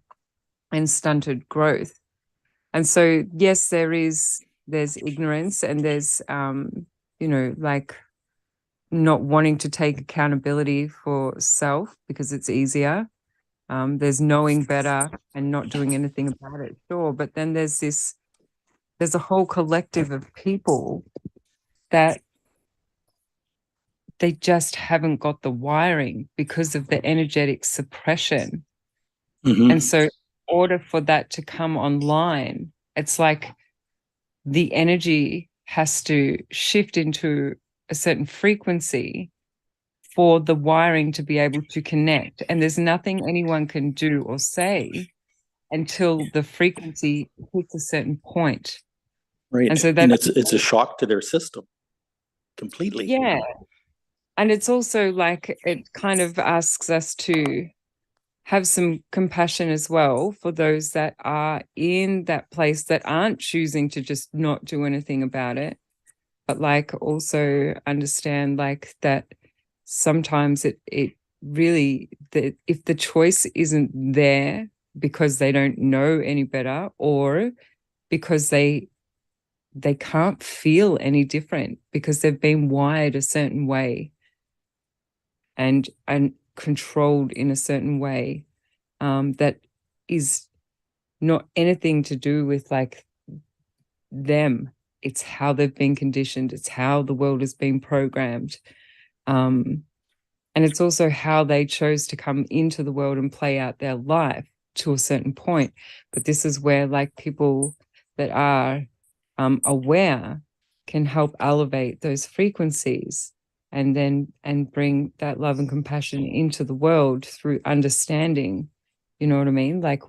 and stunted growth. And so, yes, there's ignorance, and there's, like not wanting to take accountability for self because it's easier. There's knowing better and not doing anything about it, sure. But then there's this there's a whole collective of people that they just haven't got the wiring because of the energetic suppression. Mhm. And so in order for that to come online, it's like the energy has to shift into a certain frequency for the wiring to be able to connect. And there's nothing anyone can do or say until the frequency hits a certain point. Right. And so And that's, it's a shock to their system completely. yeah. And it's also like it kind of asks us to have some compassion as well for those that are in that place that aren't choosing to just not do anything about it, but like also understand like that sometimes it really, that if the choice isn't there because they don't know any better, or because they can't feel any different because they've been wired a certain way and controlled in a certain way, that is not anything to do with like them. It's how they've been conditioned. It's how the world has been programmed. And it's also how they chose to come into the world and play out their life to a certain point. But this is where like people that are aware can help elevate those frequencies and bring that love and compassion into the world through understanding, you know what I mean? Like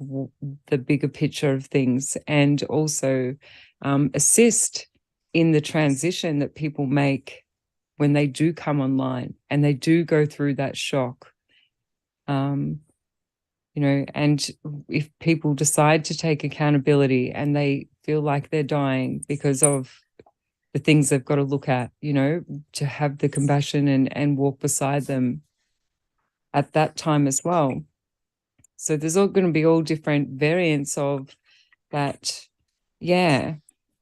the bigger picture of things, and also assist in the transition that people make when they do come online and they do go through that shock. You know, and if people decide to take accountability and they feel like they're dying because of the things they've got to look at, you know, to have the compassion and walk beside them at that time as well. So there's all going to be all different variants of that, yeah,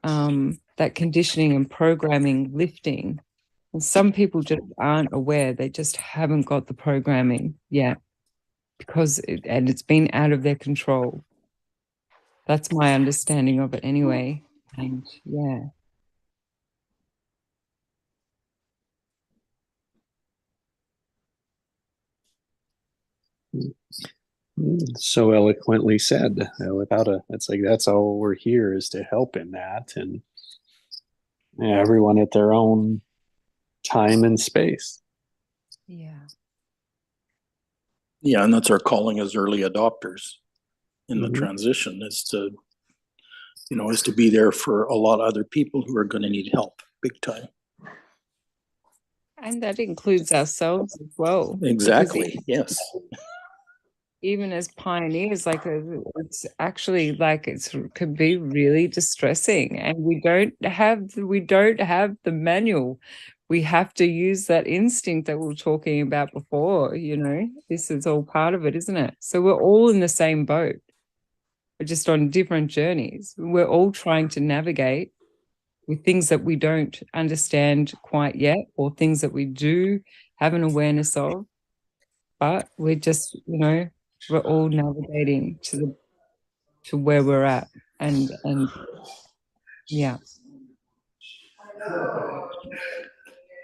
that conditioning and programming lifting. And some people just aren't aware. They just haven't got the programming yet because it's been out of their control. That's my understanding of it anyway. And yeah. So eloquently said. It's like that's all we're here is to help in that, and everyone at their own time and space. Yeah. Yeah, and that's our calling as early adopters in the Mhm. transition, is to, you know, is to be there for a lot of other people who are going to need help big time. And that includes ourselves as well. because Exactly. Yes. even as pioneers, like it's actually like could be really distressing, and we don't have the manual. We have to use that instinct that we were talking about before. You know, this is all part of it, isn't it? So we're all in the same boat. We're just on different journeys. We're all trying to navigate with things that we don't understand quite yet, or things that we do have an awareness of, but we're just, you know, we're all navigating to where we're at, and yeah.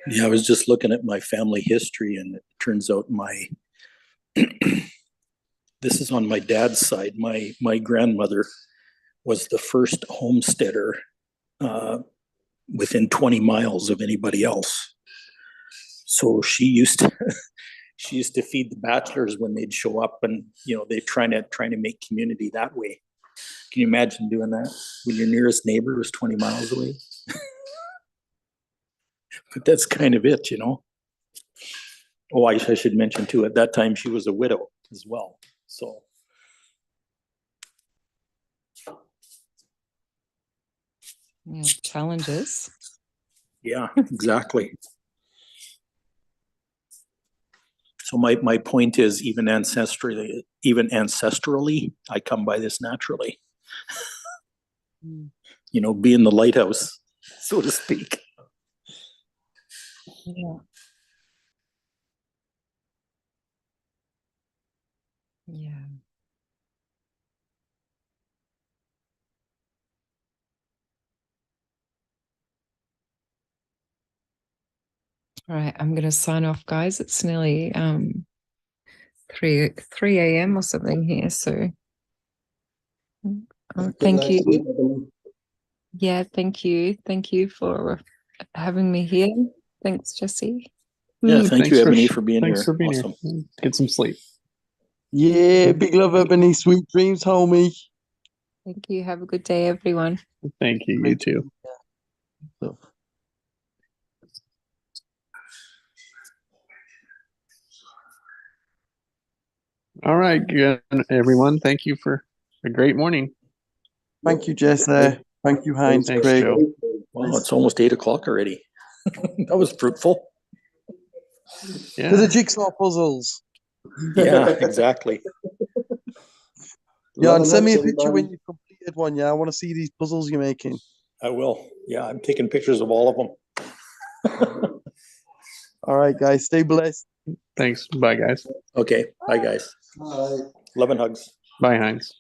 Yeah, I was just looking at my family history, and it turns out this is on my dad's side. My grandmother was the first homesteader within 20 miles of anybody else. So she used to feed the bachelors when they'd show up, and you know, they're trying to make community that way. Can you imagine doing that when your nearest neighbor was 20 miles away? But that's kind of it, you know. Oh, I should mention too, at that time she was a widow as well. So Yeah, challenges. yeah, exactly. So my point is, even ancestrally, I come by this naturally. You know, be in the lighthouse, so to speak. Yeah. Yeah. All right, I'm gonna sign off, guys. It's nearly 3 a.m. or something here. So Good thank night, you. everybody. Yeah, thank you. Thank you for having me here. Thanks, Jesse. Yeah, Mm, thank thanks you, Ebony, for being thanks here. for being Awesome. here. Get some sleep. Yeah, big love, Ebony. Sweet dreams, homie. Thank you. Have a good day, everyone. Thank you. You too. So, All right, good, everyone. Thank you for a great morning. thank you, Jesse. Thank you, Heinz. Thanks, Craig. Joe. Wow, it's almost 8 o'clock already. That was fruitful. To the Yeah. jigsaw puzzles. Yeah, exactly. Yeah, Lot and of send me a nuts, picture when everybody. you've completed one. Yeah, I want to see these puzzles you're making. I will. Yeah, I'm taking pictures of all of them. All right, guys. Stay blessed. Thanks. Bye, guys. Okay, bye, guys. Bye. Love and hugs. Bye, Heinz.